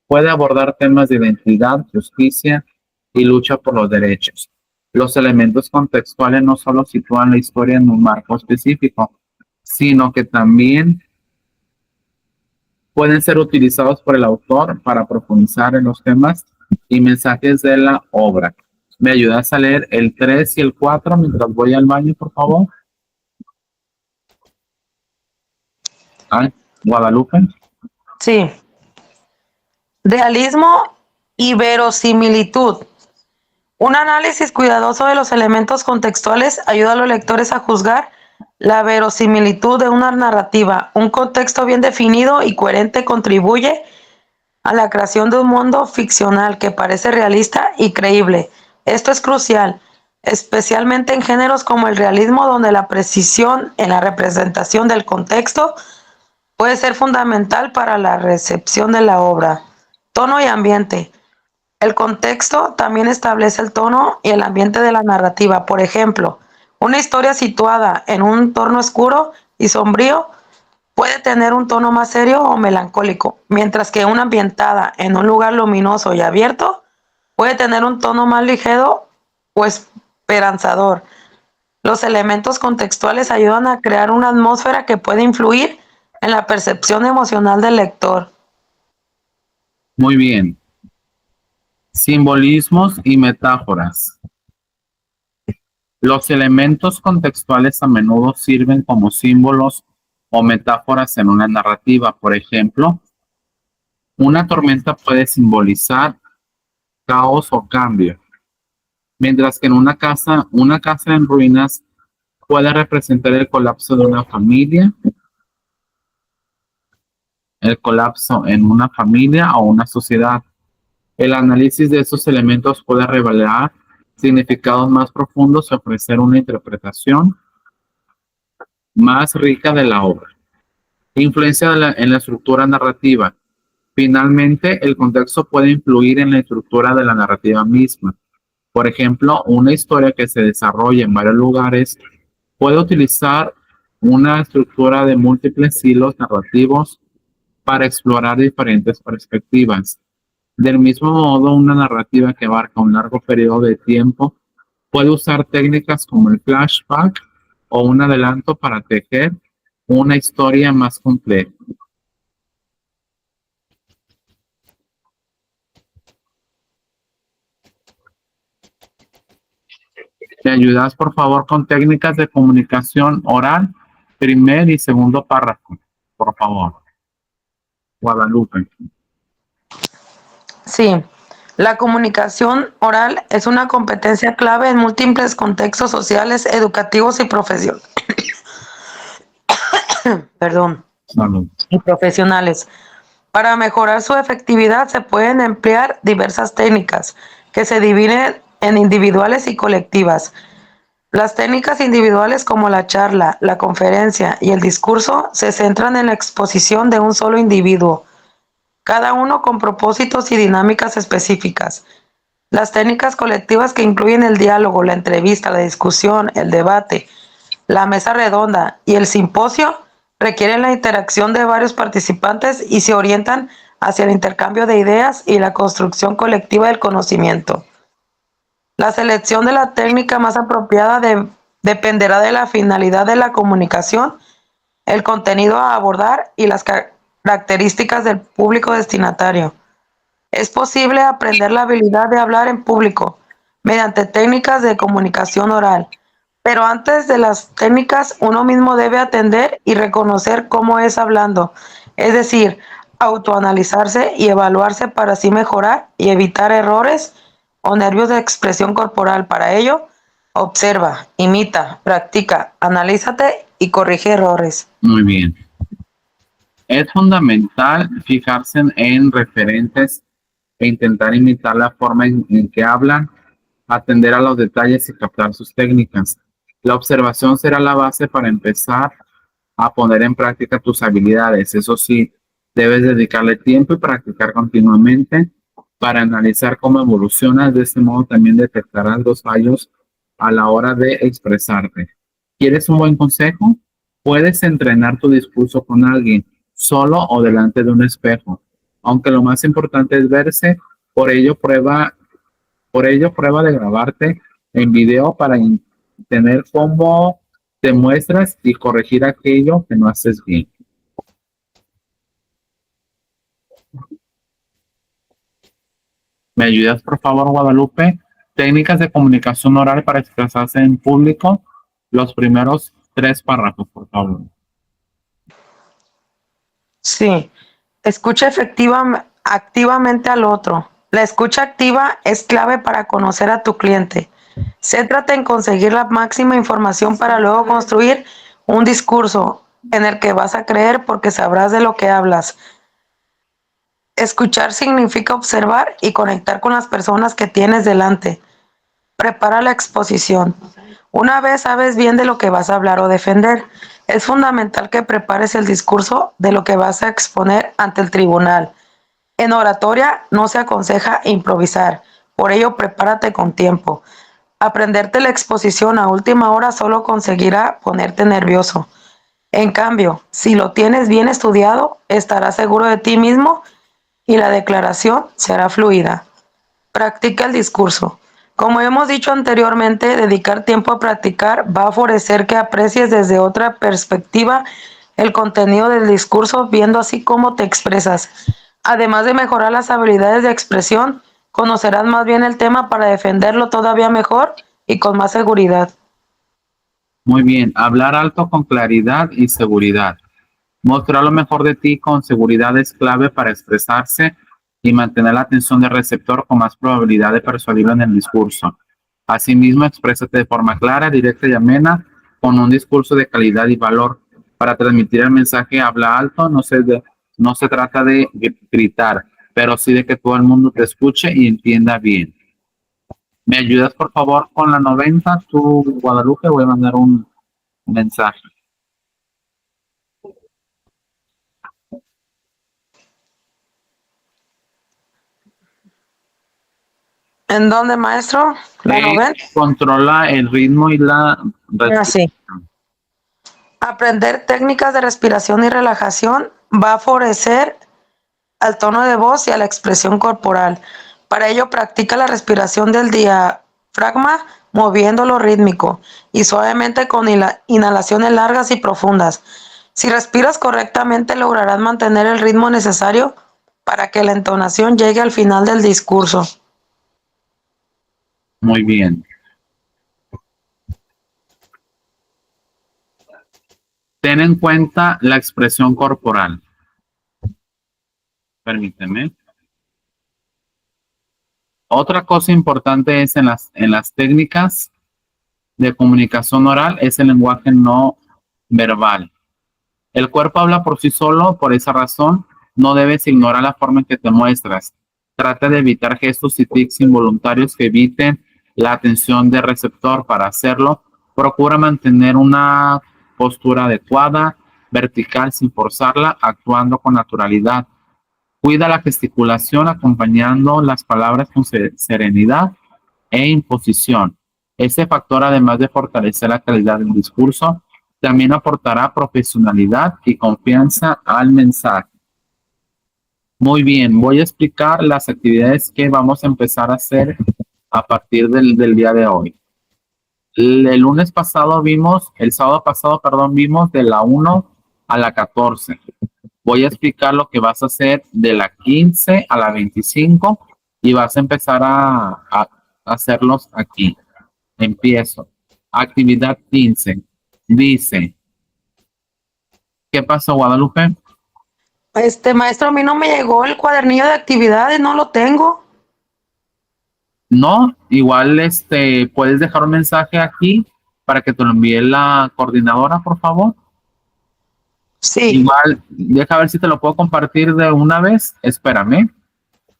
puede abordar temas de identidad, justicia y lucha por los derechos. Los elementos contextuales no solo sitúan la historia en un marco específico, sino que también pueden ser utilizados por el autor para profundizar en los temas y mensajes de la obra. ¿Me ayudas a leer el 3 y el 4 mientras voy al baño, por favor? Guadalupe. Sí. Realismo y verosimilitud. Un análisis cuidadoso de los elementos contextuales ayuda a los lectores a juzgar la verosimilitud de una narrativa. Un contexto bien definido y coherente contribuye a la creación de un mundo ficcional que parece realista y creíble. Esto es crucial, especialmente en géneros como el realismo, donde la precisión en la representación del contexto puede ser fundamental para la recepción de la obra. Tono y ambiente. El contexto también establece el tono y el ambiente de la narrativa. Por ejemplo, una historia situada en un entorno oscuro y sombrío puede tener un tono más serio o melancólico, mientras que una ambientada en un lugar luminoso y abierto puede tener un tono más ligero o esperanzador. Los elementos contextuales ayudan a crear una atmósfera que puede influir en la percepción emocional del lector. Muy bien. Simbolismos y metáforas. Los elementos contextuales a menudo sirven como símbolos o metáforas en una narrativa. Por ejemplo, una tormenta puede simbolizar caos o cambio, mientras que en una casa en ruinas puede representar el colapso de una familia, el colapso en una familia o una sociedad. El análisis de estos elementos puede revelar significados más profundos y ofrecer una interpretación más rica de la obra. Influencia en la estructura narrativa. Finalmente, el contexto puede influir en la estructura de la narrativa misma. Por ejemplo, una historia que se desarrolla en varios lugares puede utilizar una estructura de múltiples hilos narrativos para explorar diferentes perspectivas. Del mismo modo, una narrativa que abarca un largo periodo de tiempo puede usar técnicas como el flashback o un adelanto para tejer una historia más compleja. ¿Me ayudas, por favor, con técnicas de comunicación oral, primer y segundo párrafo? Por favor. Guadalupe. Sí, la comunicación oral es una competencia clave en múltiples contextos sociales, educativos y y profesionales. Para mejorar su efectividad se pueden emplear diversas técnicas que se dividen en individuales y colectivas. Las técnicas individuales como la charla, la conferencia y el discurso se centran en la exposición de un solo individuo, cada uno con propósitos y dinámicas específicas. Las técnicas colectivas que incluyen el diálogo, la entrevista, la discusión, el debate, la mesa redonda y el simposio requieren la interacción de varios participantes y se orientan hacia el intercambio de ideas y la construcción colectiva del conocimiento. La selección de la técnica más apropiada dependerá de la finalidad de la comunicación, el contenido a abordar y las características del público destinatario. Es posible aprender la habilidad de hablar en público mediante técnicas de comunicación oral, pero antes de las técnicas uno mismo debe atender y reconocer cómo es hablando, es decir, autoanalizarse y evaluarse para así mejorar y evitar errores o nervios de expresión corporal. Para ello, observa, imita, practica, analízate y corrige errores. Muy bien. Es fundamental fijarse en referentes e intentar imitar la forma en que hablan atender a los detalles y captar sus técnicas. La observación será la base para empezar a poner en práctica tus habilidades. Eso sí, debes dedicarle tiempo y practicar continuamente para analizar cómo evolucionas. De este modo también detectarás los fallos a la hora de expresarte. ¿Quieres un buen consejo? Puedes entrenar tu discurso con alguien, solo o delante de un espejo. Aunque lo más importante es verse, por ello prueba de grabarte en video para tener cómo te muestras y corregir aquello que no haces bien. ¿Me ayudas, por favor, Guadalupe? Técnicas de comunicación oral para expresarse en público. Los primeros 3 párrafos, por favor. Sí. Escucha activamente al otro. La escucha activa es clave para conocer a tu cliente. Céntrate en conseguir la máxima información para luego construir un discurso en el que vas a creer porque sabrás de lo que hablas. Escuchar significa observar y conectar con las personas que tienes delante. Prepara la exposición. Una vez sabes bien de lo que vas a hablar o defender, es fundamental que prepares el discurso de lo que vas a exponer ante el tribunal. En oratoria no se aconseja improvisar, por ello prepárate con tiempo. Aprenderte la exposición a última hora solo conseguirá ponerte nervioso. En cambio, si lo tienes bien estudiado, estarás seguro de ti mismo y la declaración será fluida. Practica el discurso. Como hemos dicho anteriormente, dedicar tiempo a practicar va a favorecer que aprecies desde otra perspectiva el contenido del discurso, viendo así cómo te expresas. Además de mejorar las habilidades de expresión, conocerás más bien el tema para defenderlo todavía mejor y con más seguridad. Muy bien. Hablar alto con claridad y seguridad. Mostrar lo mejor de ti con seguridad es clave para expresarse y mantener la atención del receptor con más probabilidad de persuadirlo en el discurso. Asimismo, exprésate de forma clara, directa y amena, con un discurso de calidad y valor. Para transmitir el mensaje, habla alto, no se trata de gritar, pero sí de que todo el mundo te escuche y entienda bien. ¿Me ayudas, por favor, con la 90? Tú, Guadalupe, voy a mandar un mensaje. ¿En dónde, maestro? ¿La 90? Controla el ritmo y la Sí. Aprender técnicas de respiración y relajación va a favorecer al tono de voz y a la expresión corporal. Para ello, practica la respiración del diafragma, moviéndolo rítmico y suavemente con inhalaciones largas y profundas. Si respiras correctamente, lograrás mantener el ritmo necesario para que la entonación llegue al final del discurso. Muy bien. Ten en cuenta la expresión corporal. Permíteme. Otra cosa importante es en las técnicas de comunicación oral es el lenguaje no verbal. El cuerpo habla por sí solo, por esa razón no debes ignorar la forma en que te muestras. Trata de evitar gestos y tics involuntarios que eviten la atención del receptor. Para hacerlo, procura mantener una postura adecuada, vertical sin forzarla, actuando con naturalidad. Cuida la gesticulación acompañando las palabras con serenidad e imposición. Este factor, además de fortalecer la calidad del discurso, también aportará profesionalidad y confianza al mensaje. Muy bien, voy a explicar las actividades que vamos a empezar a hacer a partir del día de hoy. El sábado pasado, vimos de la 1 a la 14. Voy a explicar lo que vas a hacer de la 15 a la 25 y vas a empezar a hacerlos aquí. Empiezo. Actividad 15. Dice, ¿qué pasó, Guadalupe? Maestro, a mí no me llegó el cuadernillo de actividades, no lo tengo. No, igual puedes dejar un mensaje aquí para que te lo envíe la coordinadora, por favor. Sí. Igual, deja ver si te lo puedo compartir de una vez. Espérame.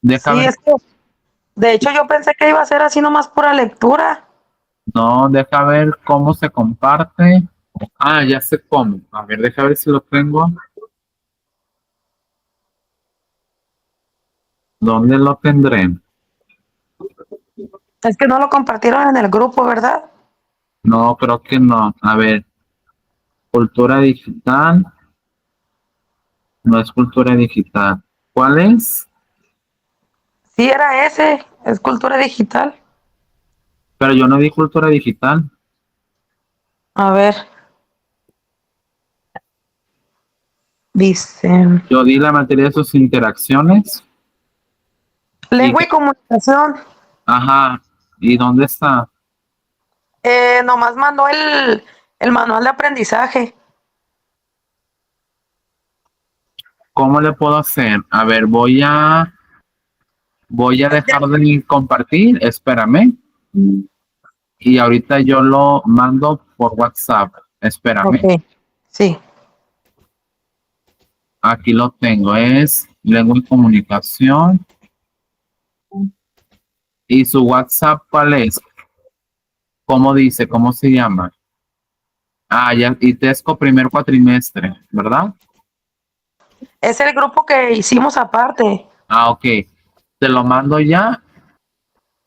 Deja Sí, ver. De hecho, yo pensé que iba a ser así nomás pura lectura. No, deja ver cómo se comparte. Ah, ya sé cómo. A ver, deja ver si lo tengo. ¿Dónde lo tendré? Es que no lo compartieron en el grupo, ¿verdad? No, creo que no. A ver, cultura digital. No es cultura digital. ¿Cuál es? Sí, era ese, es cultura digital. Pero yo no di cultura digital. A ver, dice, Yo di la materia de sus interacciones. lengua y comunicación. Ajá. ¿Y dónde está? Nomás mandó el manual de aprendizaje. ¿Cómo le puedo hacer? A ver, voy a dejar de compartir. Espérame. Y ahorita yo lo mando por WhatsApp. Espérame. Ok, sí. Aquí lo tengo. Es lengua y comunicación. ¿Y su WhatsApp cuál es? ¿Cómo dice? ¿Cómo se llama? Ah, ya, ITESCO primer cuatrimestre, ¿verdad? Es el grupo que hicimos aparte. Ah, ok. Te lo mando ya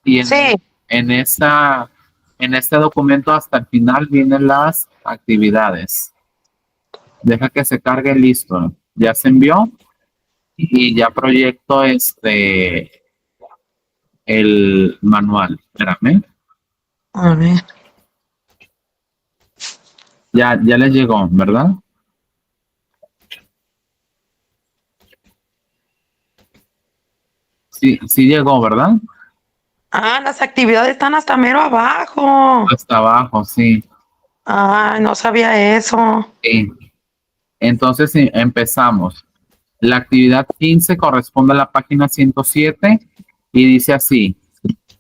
y Sí, en en este documento hasta el final vienen las actividades. Deja que se cargue listo. Ya se envió y ya proyecto el manual. Espérame. a ver. Ya les llegó, ¿verdad? Sí, sí llegó, ¿verdad? Ah, las actividades están hasta mero abajo. Hasta abajo, sí. Ah, no sabía eso. Sí. Entonces sí, empezamos. La actividad 15 corresponde a la página 107 y dice así: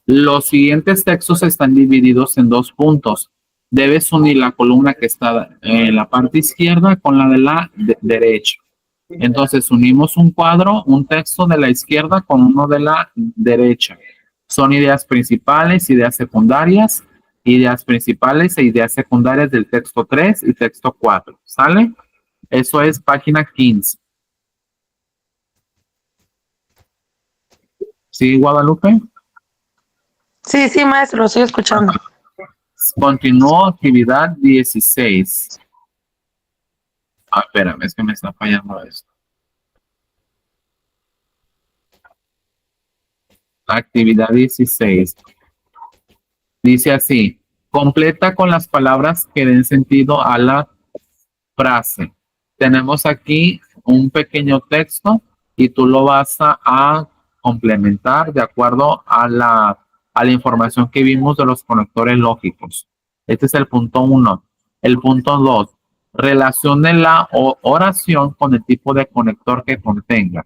los siguientes textos están divididos en dos puntos. Debes unir la columna que está en la parte izquierda con la de la derecha. Entonces unimos un cuadro, un texto de la izquierda con uno de la derecha. Son ideas principales, ideas secundarias, ideas principales e ideas secundarias del texto 3 y texto 4. ¿Sale? Eso es página 15. ¿Sí, Guadalupe? Sí, sí, maestro, lo estoy escuchando. Continúo actividad 16. Ah, espérame, es que me está fallando esto. Actividad 16. Dice así: completa con las palabras que den sentido a la frase. Tenemos aquí un pequeño texto y tú lo vas a complementar de acuerdo a la información que vimos de los conectores lógicos. Este es el punto 1. El punto 2. Relacione la oración con el tipo de conector que contenga.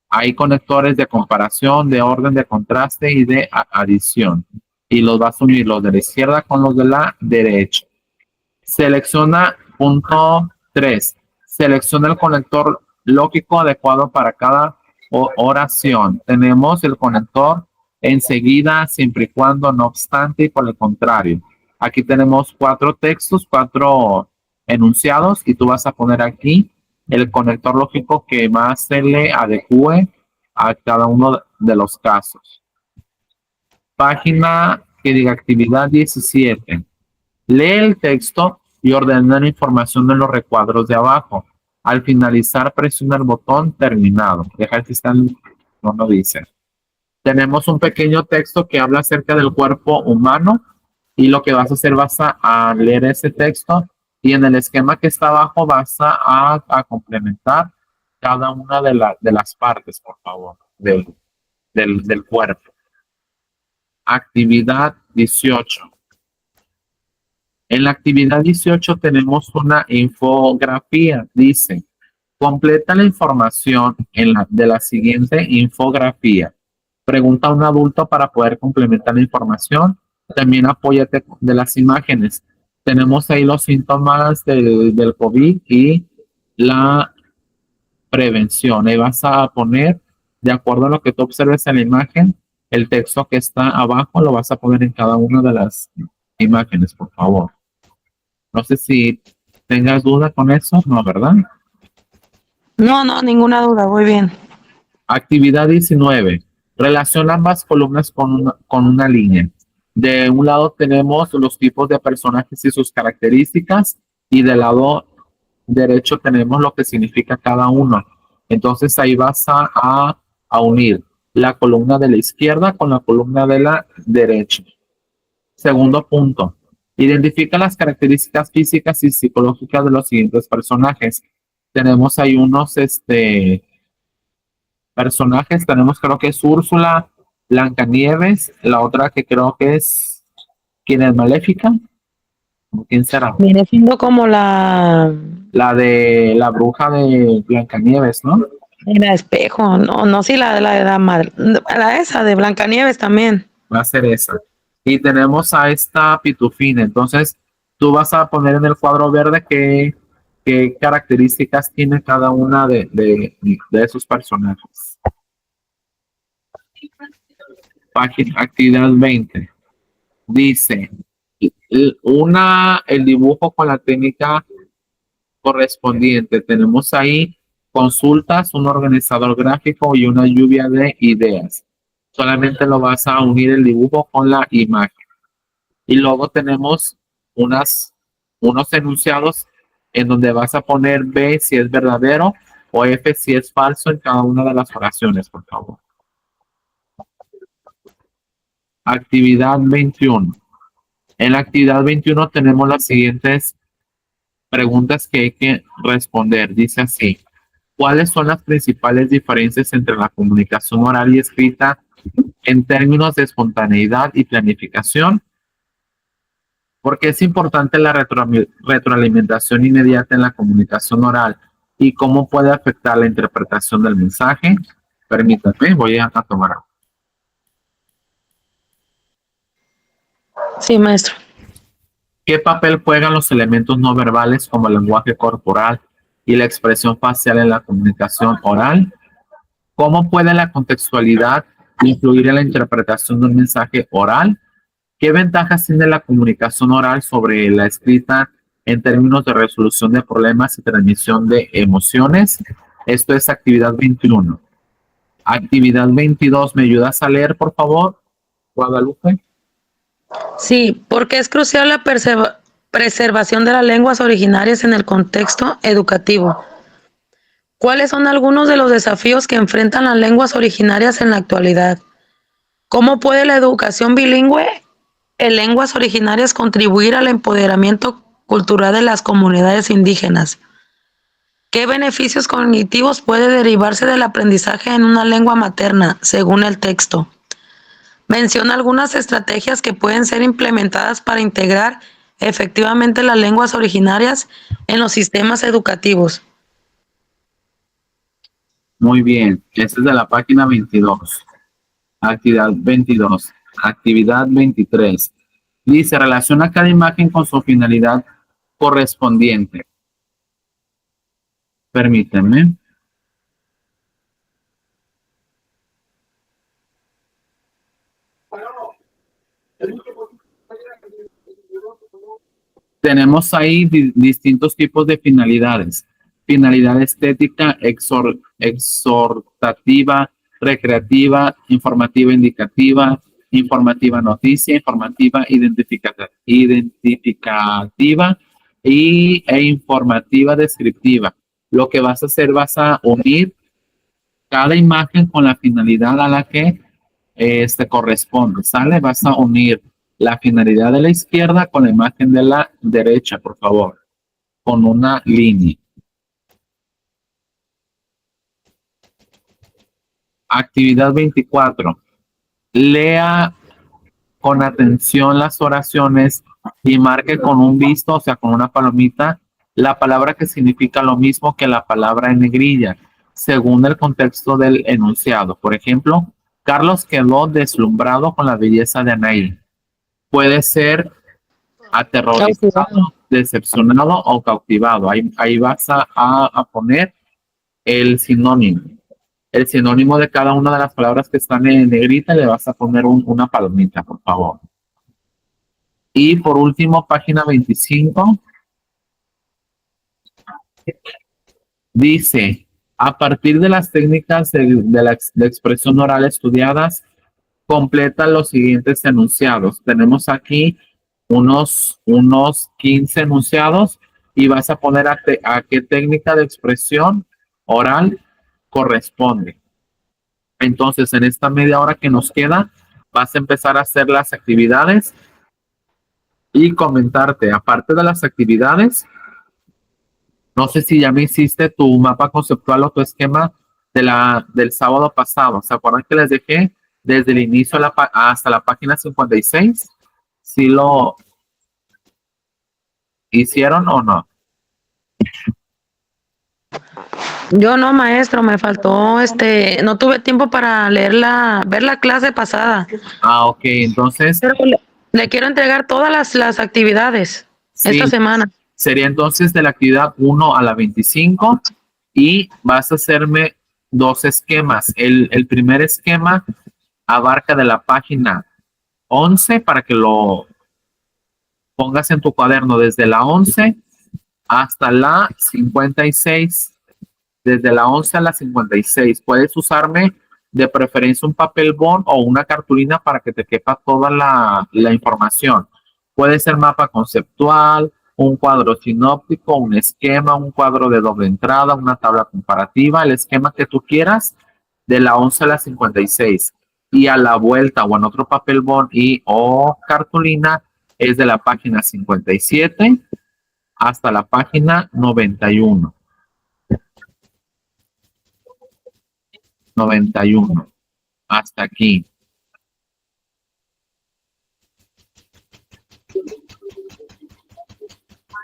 Hay conectores de comparación, de orden, de contraste y de adición. Y los vas a unir los de la izquierda con los de la derecha. Selecciona punto 3. Selecciona el conector lógico adecuado para cada oración. Tenemos el conector enseguida, siempre y cuando, no obstante y por el contrario. Aquí tenemos 4 textos, 4 enunciados y tú vas a poner aquí el conector lógico que más se le adecue a cada uno de los casos. Página que diga actividad 17. Lee el texto y ordena la información en los recuadros de abajo. Al finalizar, presiona el botón terminado. Deja que están, no lo dice. Tenemos un pequeño texto que habla acerca del cuerpo humano y lo que vas a hacer, vas a leer ese texto y en el esquema que está abajo vas a complementar cada una de las partes, por favor, del cuerpo. Actividad 18. En la actividad 18 tenemos una infografía. Dice: completa la información de la siguiente infografía. Pregunta a un adulto para poder complementar la información. También apóyate de las imágenes. Tenemos ahí los síntomas del COVID y la prevención. Ahí vas a poner, de acuerdo a lo que tú observes en la imagen, el texto que está abajo lo vas a poner en cada una de las imágenes, por favor. No sé si tengas duda con eso, no, ¿verdad? No, ninguna duda, voy bien. Actividad 19. Relaciona ambas columnas con una línea. De un lado tenemos los tipos de personajes y sus características, y del lado derecho tenemos lo que significa cada uno. Entonces ahí vas a unir la columna de la izquierda con la columna de la derecha. Segundo punto. Identifica las características físicas y psicológicas de los siguientes personajes. Tenemos ahí unos personajes. Tenemos, creo que es Úrsula, Blancanieves, la otra que creo que es, ¿quién es? Maléfica. ¿Quién será? Viene siendo como la La de la bruja de Blancanieves, ¿no? era espejo, no, sí, la madre, la esa de Blancanieves también. Va a ser esa. Y tenemos a esta Pitufina. Entonces, tú vas a poner en el cuadro verde qué características tiene cada una de esos personajes. Página, actividad 20. Dice, el dibujo con la técnica correspondiente. Tenemos ahí consultas, un organizador gráfico y una lluvia de ideas. Solamente lo vas a unir el dibujo con la imagen. Y luego tenemos unos enunciados en donde vas a poner B si es verdadero o F si es falso en cada una de las oraciones, por favor. Actividad 21. En la actividad 21 tenemos las siguientes preguntas que hay que responder. Dice así: ¿cuáles son las principales diferencias entre la comunicación oral y escrita en términos de espontaneidad y planificación? ¿Por qué es importante la retroalimentación inmediata en la comunicación oral y cómo puede afectar la interpretación del mensaje? Permítanme, voy a tomar agua. Sí, maestro. ¿Qué papel juegan los elementos no verbales como el lenguaje corporal y la expresión facial en la comunicación oral? ¿Cómo puede la contextualidad influir en la interpretación de un mensaje oral? ¿Qué ventajas tiene la comunicación oral sobre la escrita en términos de resolución de problemas y transmisión de emociones? Esto es actividad 21. Actividad 22, ¿me ayudas a leer, por favor, Guadalupe? Sí, porque es crucial la preservación de las lenguas originarias en el contexto educativo. ¿Cuáles son algunos de los desafíos que enfrentan las lenguas originarias en la actualidad? ¿Cómo puede la educación bilingüe en lenguas originarias contribuir al empoderamiento cultural de las comunidades indígenas? ¿Qué beneficios cognitivos puede derivarse del aprendizaje en una lengua materna, según el texto? Menciona algunas estrategias que pueden ser implementadas para integrar efectivamente las lenguas originarias en los sistemas educativos. Muy bien, esta es de la página 22. Actividad 22. Actividad 23. Dice, relaciona cada imagen con su finalidad correspondiente. Permítanme. Tenemos ahí distintos tipos de finalidades. Finalidad estética, exhortativa, recreativa, informativa indicativa, informativa noticia, informativa identificativa e informativa descriptiva. Lo que vas a hacer, vas a unir cada imagen con la finalidad a la que corresponde, ¿sale? Vas a unir la finalidad de la izquierda con la imagen de la derecha, por favor, con una línea. Actividad 24. Lea con atención las oraciones y marque con un visto, o sea, con una palomita, la palabra que significa lo mismo que la palabra en negrilla, según el contexto del enunciado. Por ejemplo, Carlos quedó deslumbrado con la belleza de Anaí. Puede ser aterrorizado, decepcionado o cautivado. Ahí vas a poner el sinónimo. el sinónimo de cada una de las palabras que están en negrita, le vas a poner una palomita, por favor. Y por último, página 25, dice, a partir de las técnicas de expresión oral estudiadas, completa los siguientes enunciados. Tenemos aquí unos 15 enunciados y vas a poner a qué técnica de expresión oral corresponde. Entonces, en esta media hora que nos queda, vas a empezar a hacer las actividades y comentarte, aparte de las actividades, no sé si ya me hiciste tu mapa conceptual o tu esquema del sábado pasado. ¿Se acuerdan que les dejé desde el inicio hasta la página 56? ¿Sí lo hicieron o no? Yo no, maestro, me faltó, no tuve tiempo para ver la clase pasada. Ah, ok, entonces, Pero le quiero entregar todas las actividades esta sí, semana. sería entonces de la actividad 1 a la 25 y vas a hacerme dos esquemas. El primer esquema abarca de la página 11 para que lo pongas en tu cuaderno desde la 11 hasta la 56. Desde la 11 a la 56. Puedes usarme de preferencia un papel bond o una cartulina para que te quepa toda la información. Puede ser mapa conceptual, un cuadro sinóptico, un esquema, un cuadro de doble entrada, una tabla comparativa, el esquema que tú quieras, de la 11 a la 56. Y a la vuelta o en otro papel bond o cartulina es de la página 57 hasta la página 91. 91. Hasta aquí.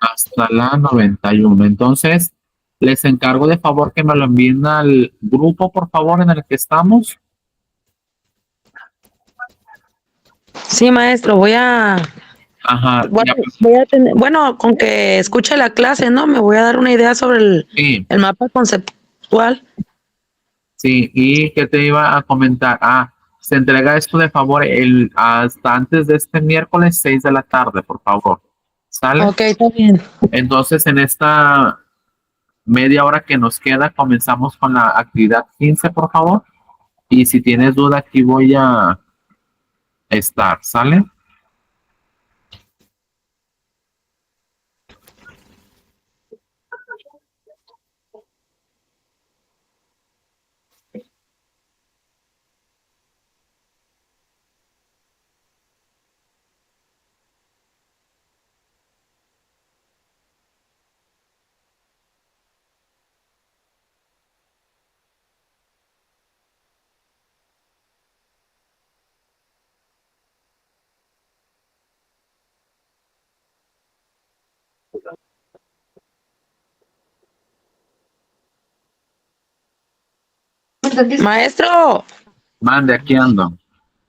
Hasta la 91. Entonces, les encargo de favor que me lo envíen al grupo, por favor, en el que estamos. Sí, maestro, Ajá. voy a tener, bueno, con que escuche la clase, ¿no? Me voy a dar una idea sobre Sí, el mapa conceptual. sí. ¿Y qué te iba a comentar? Ah, se entrega esto de favor hasta antes de este miércoles 6 de la tarde, por favor. ¿Sale? Ok, está bien. Entonces, en esta media hora que nos queda, comenzamos con la actividad 15, por favor. Y si tienes duda, aquí voy a estar, ¿sale? Maestro, Mande, aquí ando.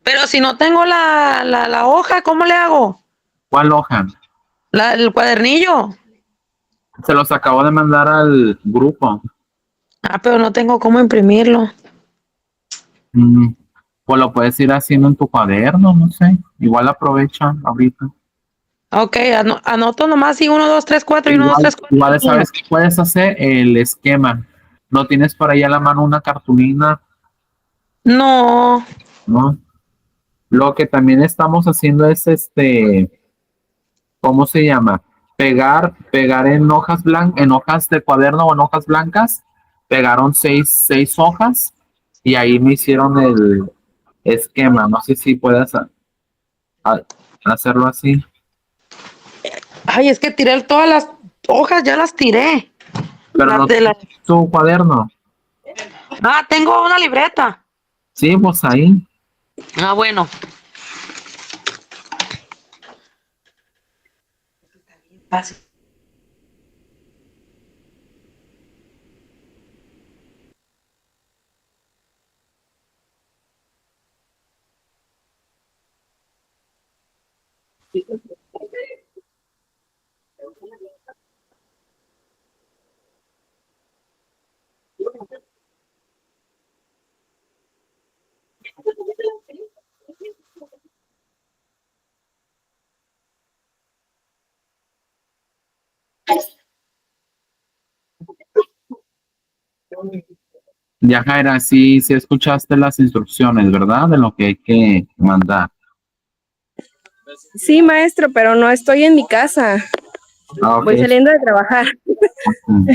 pero si no tengo la hoja, ¿cómo le hago? ¿Cuál hoja? El cuadernillo. Se los acabo de mandar al grupo. Ah, pero no tengo cómo imprimirlo. Mm, Pues lo puedes ir haciendo en tu cuaderno, no sé. Igual aprovecha ahorita. Ok, anoto nomás y 1, 2, 3, 4 y 1, 2, 3, 4. Igual sabes que puedes hacer el esquema. ¿No tienes por ahí a la mano una cartulina? No. ¿No? Lo que también estamos haciendo es ¿cómo se llama? Pegar en hojas blancas, en hojas de cuaderno o en hojas blancas. Pegaron seis hojas y ahí me hicieron el esquema. No sé si puedes a- hacerlo así. Ay, es que tiré todas las hojas, ya las tiré. Pero no tienes tu cuaderno. Ah, tengo una libreta. Sí, pues ahí. Ah, bueno. Fácil. Ya, Jaira, sí, sí escuchaste las instrucciones, ¿verdad? De lo que hay que mandar. Sí, maestro, pero no estoy en mi casa. Ah, ok. Voy saliendo de trabajar. Ujú.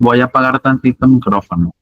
Voy a apagar tantito el micrófono.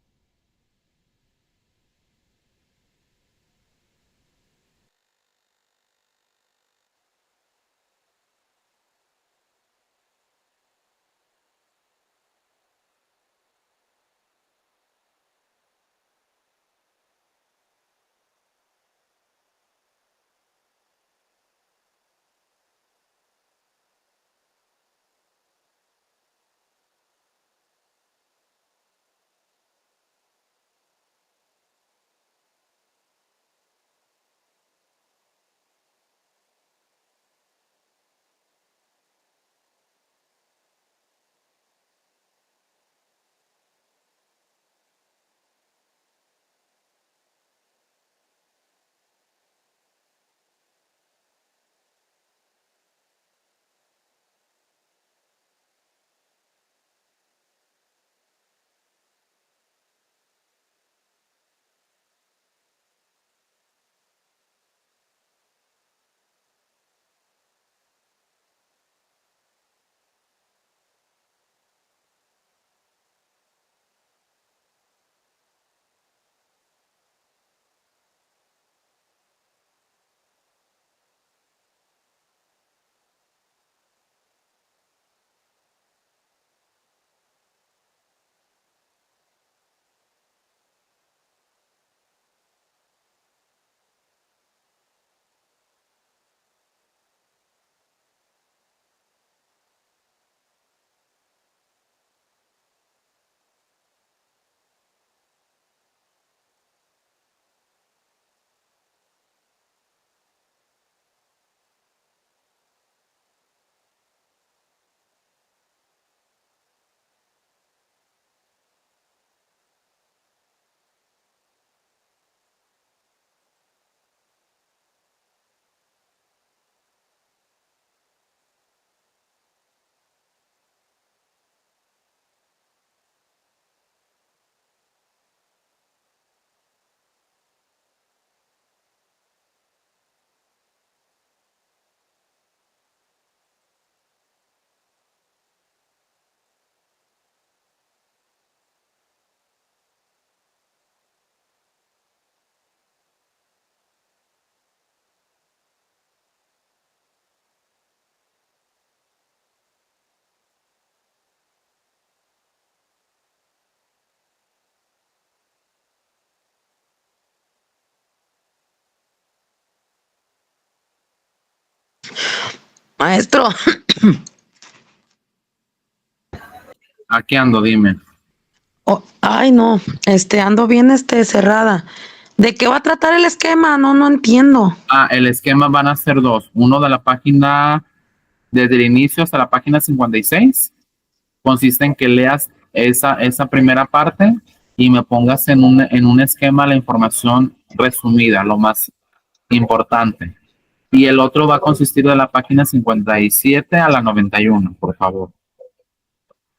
Maestro, Aquí ando, dime. ay no, ando bien cerrada. ¿De qué va a tratar el esquema? No, no entiendo. Ah, el esquema van a ser dos. Uno de la página, desde el inicio hasta la página 56. Consiste en que leas esa primera parte y me pongas en un esquema la información resumida, lo más importante. Y el otro va a consistir de la página 57 a la 91, por favor.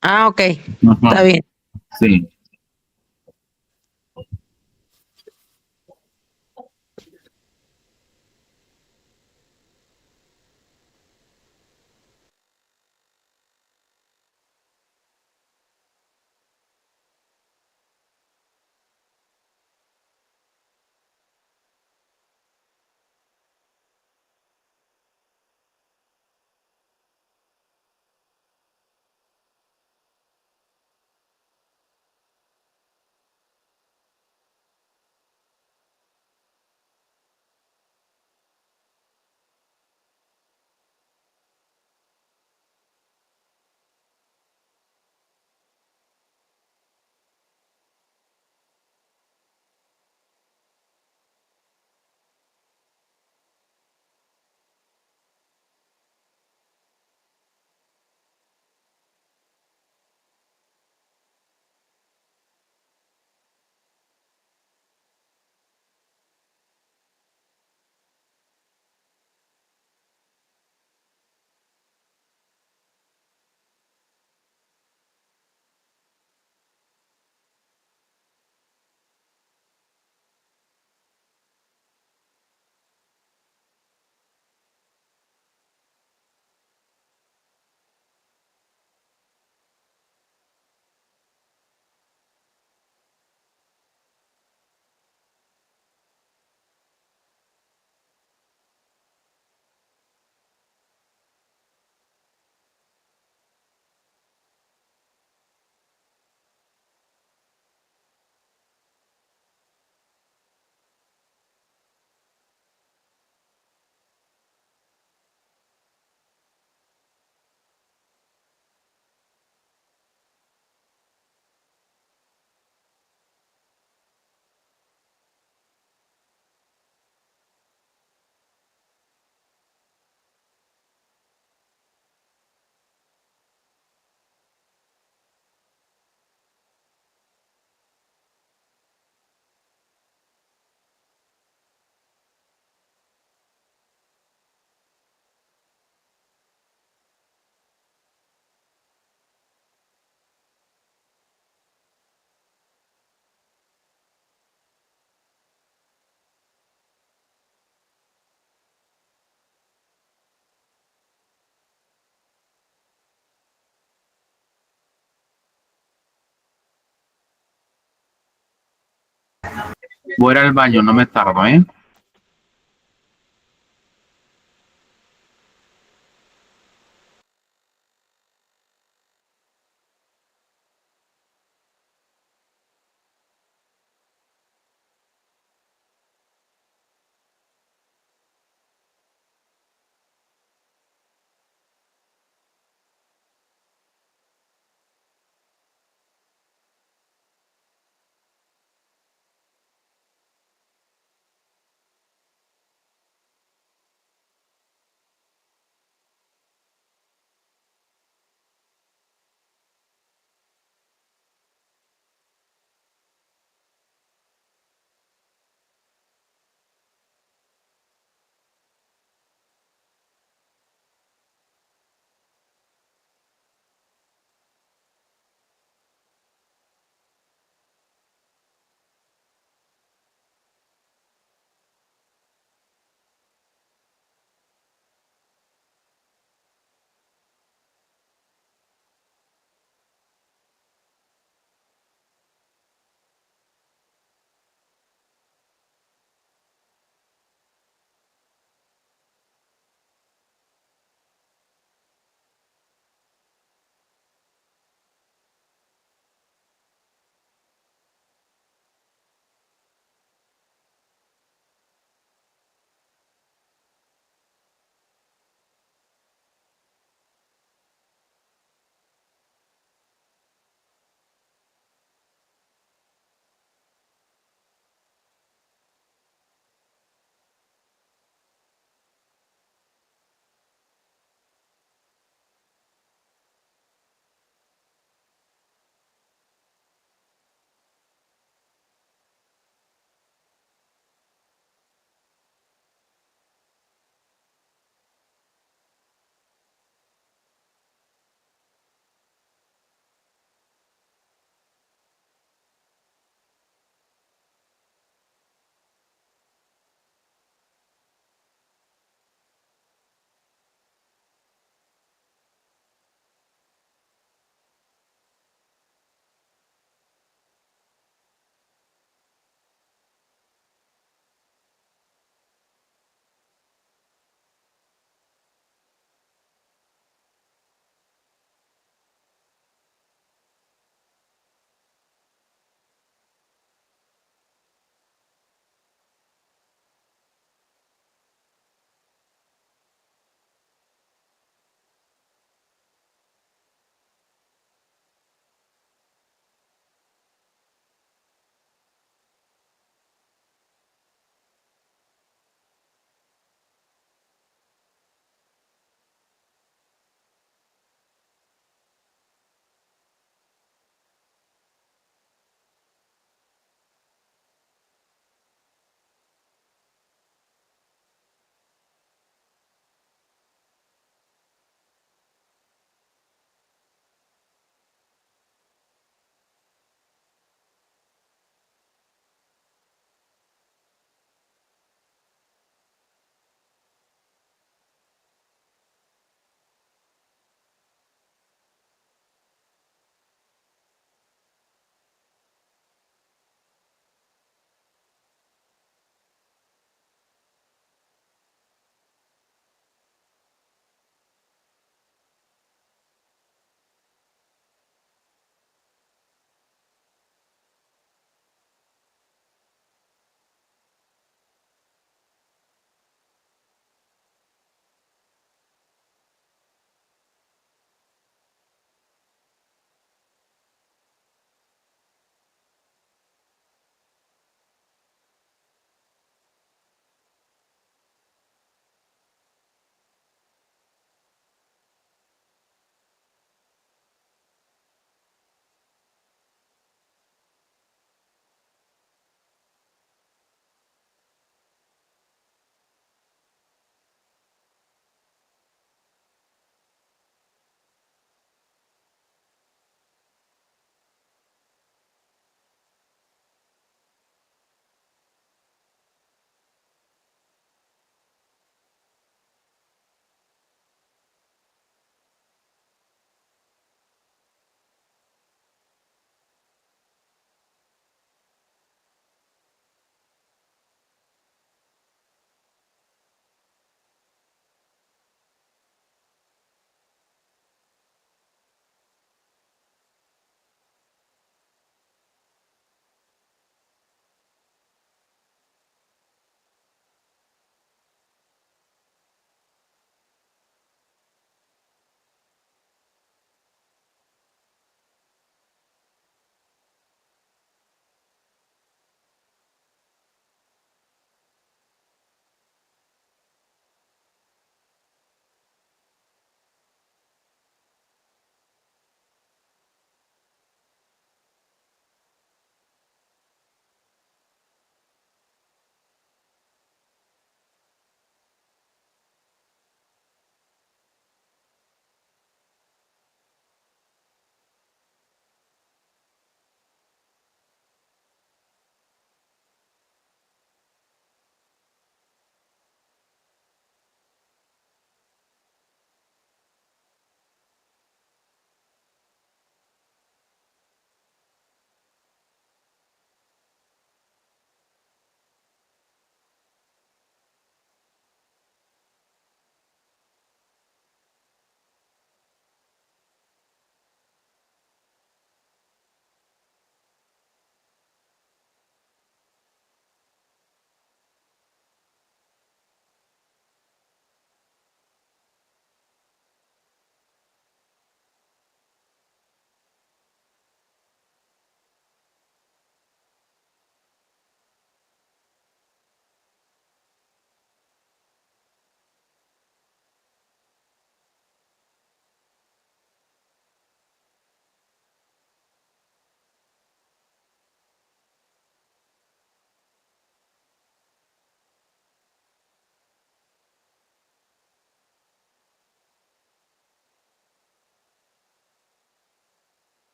Ah, ok, Ujú. está bien. Sí. Voy a ir al baño, no me tardo, ¿eh?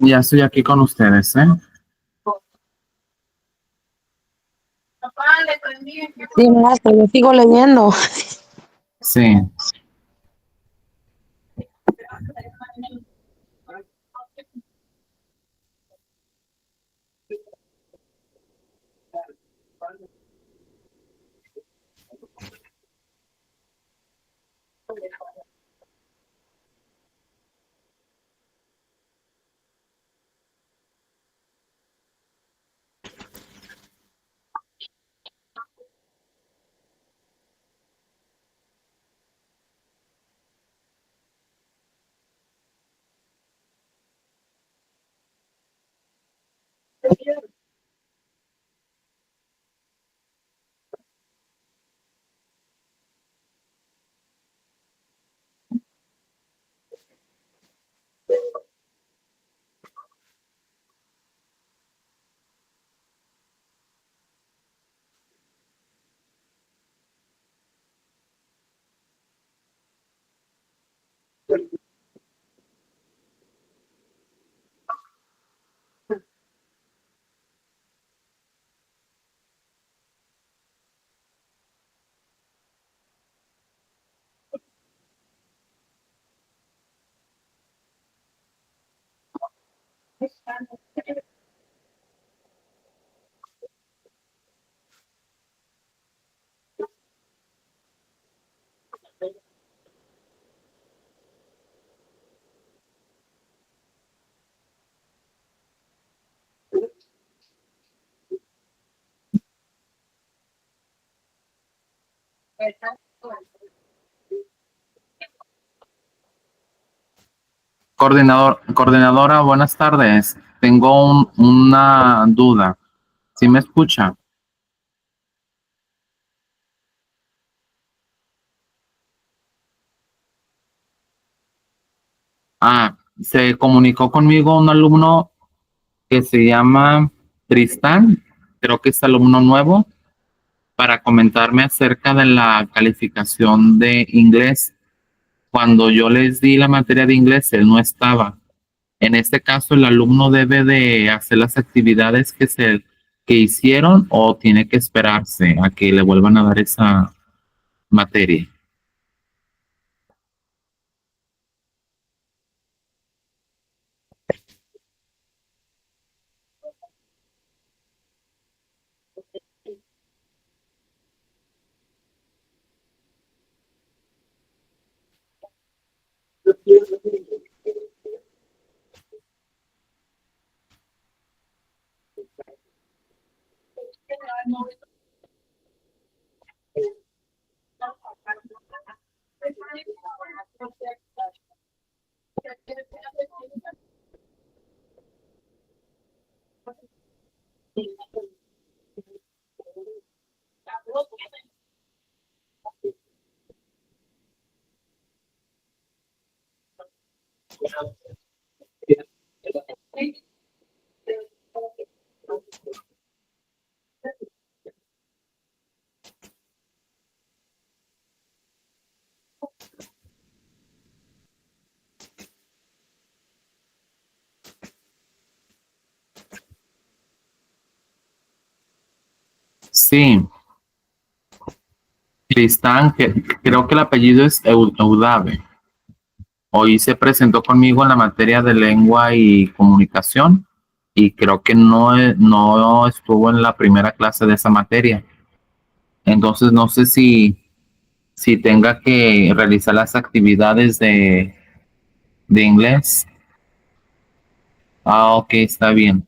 Ya estoy aquí con ustedes, ¿eh? Papá, le prendí el Sí, maestro, yo sigo leyendo. Sí. Coordinadora, buenas tardes. Tengo una duda. ¿Sí me escucha? Se comunicó conmigo un alumno que se llama Tristán, creo que es alumno nuevo, para comentarme acerca de la calificación de inglés. Cuando yo les di la materia de inglés, él no estaba. En este caso, el alumno debe de hacer las actividades que hicieron o tiene que esperarse a que le vuelvan a dar esa materia. Sí, Tristán, que creo que el apellido es Eudave. Hoy se presentó conmigo en la materia de lengua y comunicación y creo que no estuvo en la primera clase de esa materia. Entonces no sé si tenga que realizar las actividades de inglés. Ok, está bien.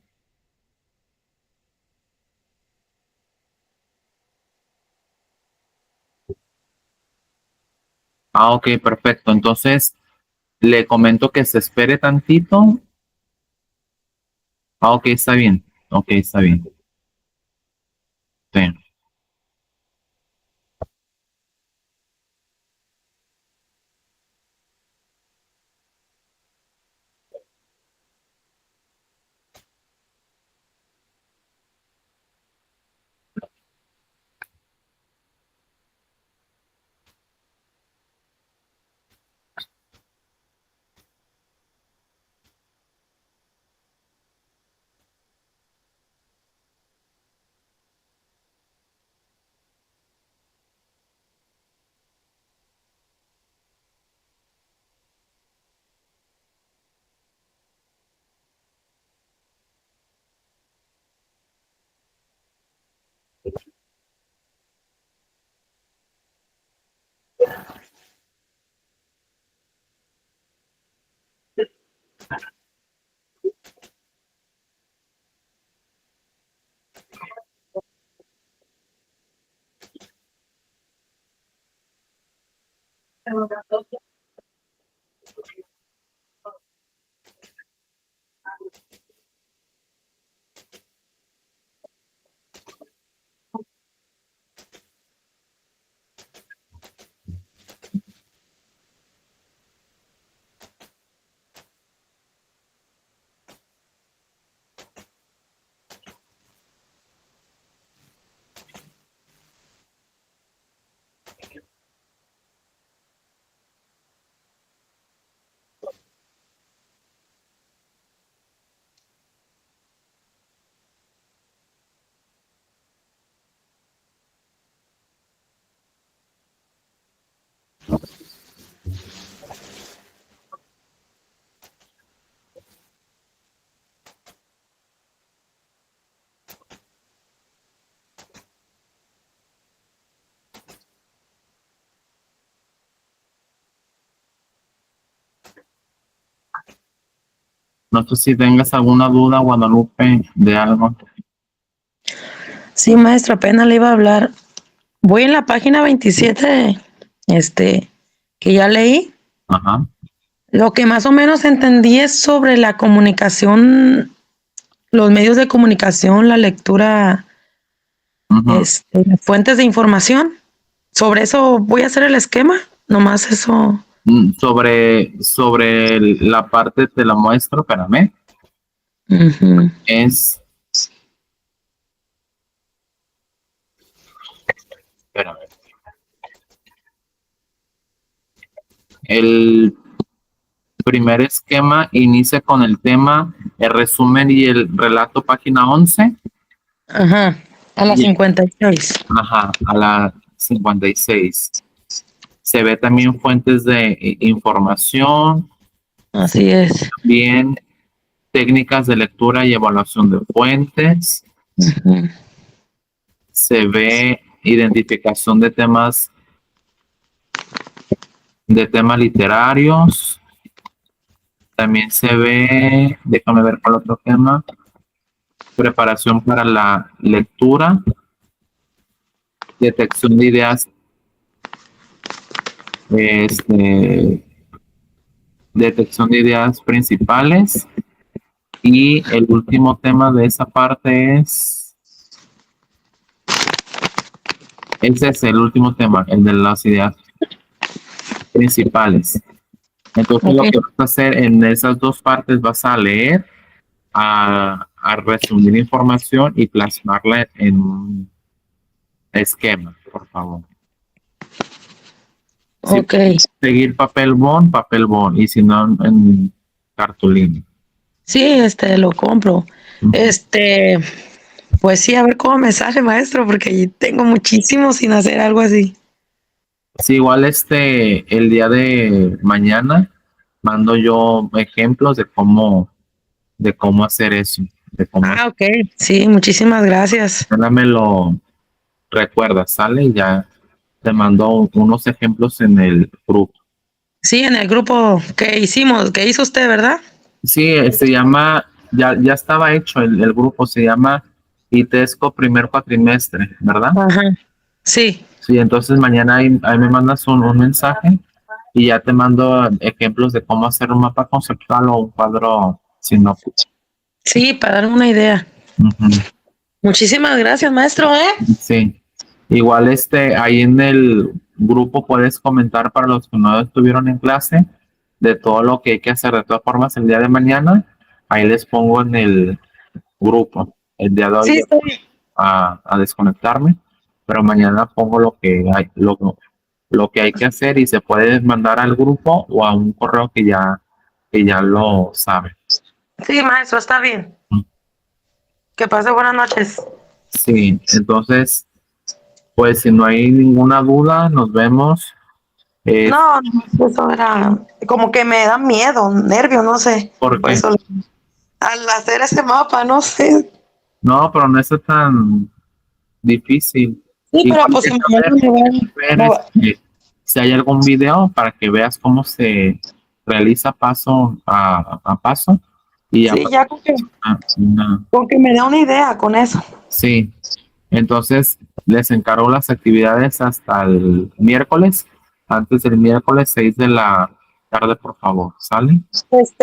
Ok, perfecto. Entonces le comento que se espere tantito. Ok, está bien. Ok, está bien. Sí. No sé si tengas alguna duda, Guadalupe, de algo. Sí, maestro, apenas le iba a hablar. Voy en la página 27, que ya leí. Ajá. Lo que más o menos entendí es sobre la comunicación, los medios de comunicación, la lectura, Ujú. fuentes de información. Sobre eso voy a hacer el esquema, nomás eso. Sobre la parte te la muestro, espérame. Ujú. Espérame. El primer esquema inicia con el tema, el resumen y el relato, página 11. Ajá, a las Y- 56. Ajá, a la 56. Se ve también fuentes de información, Así es. bien técnicas de lectura y evaluación de fuentes. Ujú. Se ve identificación de temas literarios. También se ve, déjame ver cuál otro tema, preparación para la lectura, detección de ideas, este, detección de ideas principales. Y el último tema de esa parte ese es el último tema, el de las ideas principales. Entonces lo Ok. que vas a hacer en esas dos partes, vas a leer, a resumir información y plasmarla en un esquema, por favor. Si Ok. puedes seguir papel bond, y si no, en cartulina. Sí, lo compro. Pues sí, a ver cómo me sale, maestro, porque tengo muchísimo sin hacer algo así. Sí, igual el día de mañana mando yo ejemplos de cómo hacer eso, de cómo Ah, ok. Sí, muchísimas gracias. me lo recuerda, sale y ya te mando unos ejemplos en el grupo. Sí, en el grupo que hicimos, que hizo usted, ¿verdad? Sí, se llama, ya estaba hecho el grupo, se llama ITESCO primer cuatrimestre, ¿verdad? Ajá. Sí, Sí, entonces mañana ahí me mandas un mensaje y ya te mando ejemplos de cómo hacer un mapa conceptual o un cuadro sinóptico. sí, para darme una idea. Ujú. Muchísimas gracias, maestro, ¿eh? Sí. Igual ahí en el grupo puedes comentar para los que no estuvieron en clase de todo lo que hay que hacer. De todas formas, el día de mañana, ahí les pongo en el grupo. El día de hoy Sí, ya está voy bien. a desconectarme, pero mañana pongo lo que hay que hacer y se puede mandar al grupo o a un correo que ya lo sabe. Sí, maestro, está bien. Que pase buenas noches. Sí, entonces, pues si no hay ninguna duda, nos vemos. No, eso era como que me da miedo, nervio, no sé. Por Porque eso, al hacer ese mapa, no sé. no, pero no está tan. difícil. Sí, pero Igual pues si que mañana me van, ver me va- si hay algún video para que veas cómo se realiza paso a paso y ya sí, pues, ya con que me dé una idea con eso. sí. Entonces les encargo las actividades hasta el miércoles, antes del miércoles 6 de la tarde, por favor, ¿sale?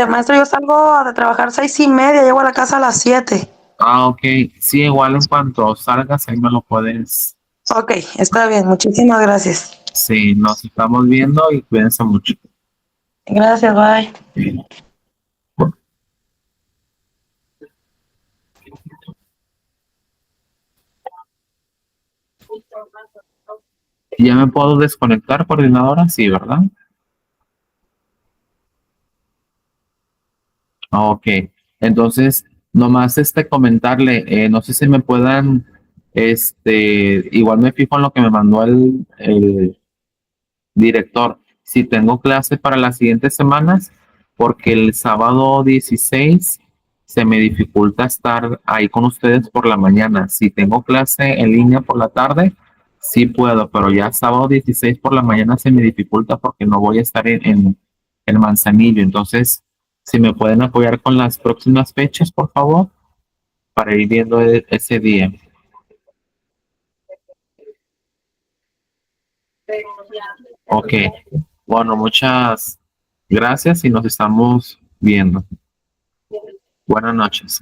Maestro, yo salgo de trabajar 6:30, llego a la casa a las 7. Ah, ok. Sí, igual en cuanto salgas, ahí me lo puedes. Ok, está bien, muchísimas gracias. Sí, nos estamos viendo y cuídense mucho. Gracias, bye. ¿Ya me puedo desconectar, coordinadora? Sí, ¿verdad? Ah, ok. Entonces, nomás comentarle, no sé si me puedan, igual me fijo en lo que me mandó el director. Si tengo clase para las siguientes semanas, porque el sábado 16 se me dificulta estar ahí con ustedes por la mañana. Si tengo clase en línea por la tarde, sí puedo, pero ya sábado 16 por la mañana se me dificulta porque no voy a estar en Manzanillo. Entonces, si me pueden apoyar con las próximas fechas, por favor, para ir viendo ese día. Ok. Bueno, muchas gracias y nos estamos viendo. Buenas noches.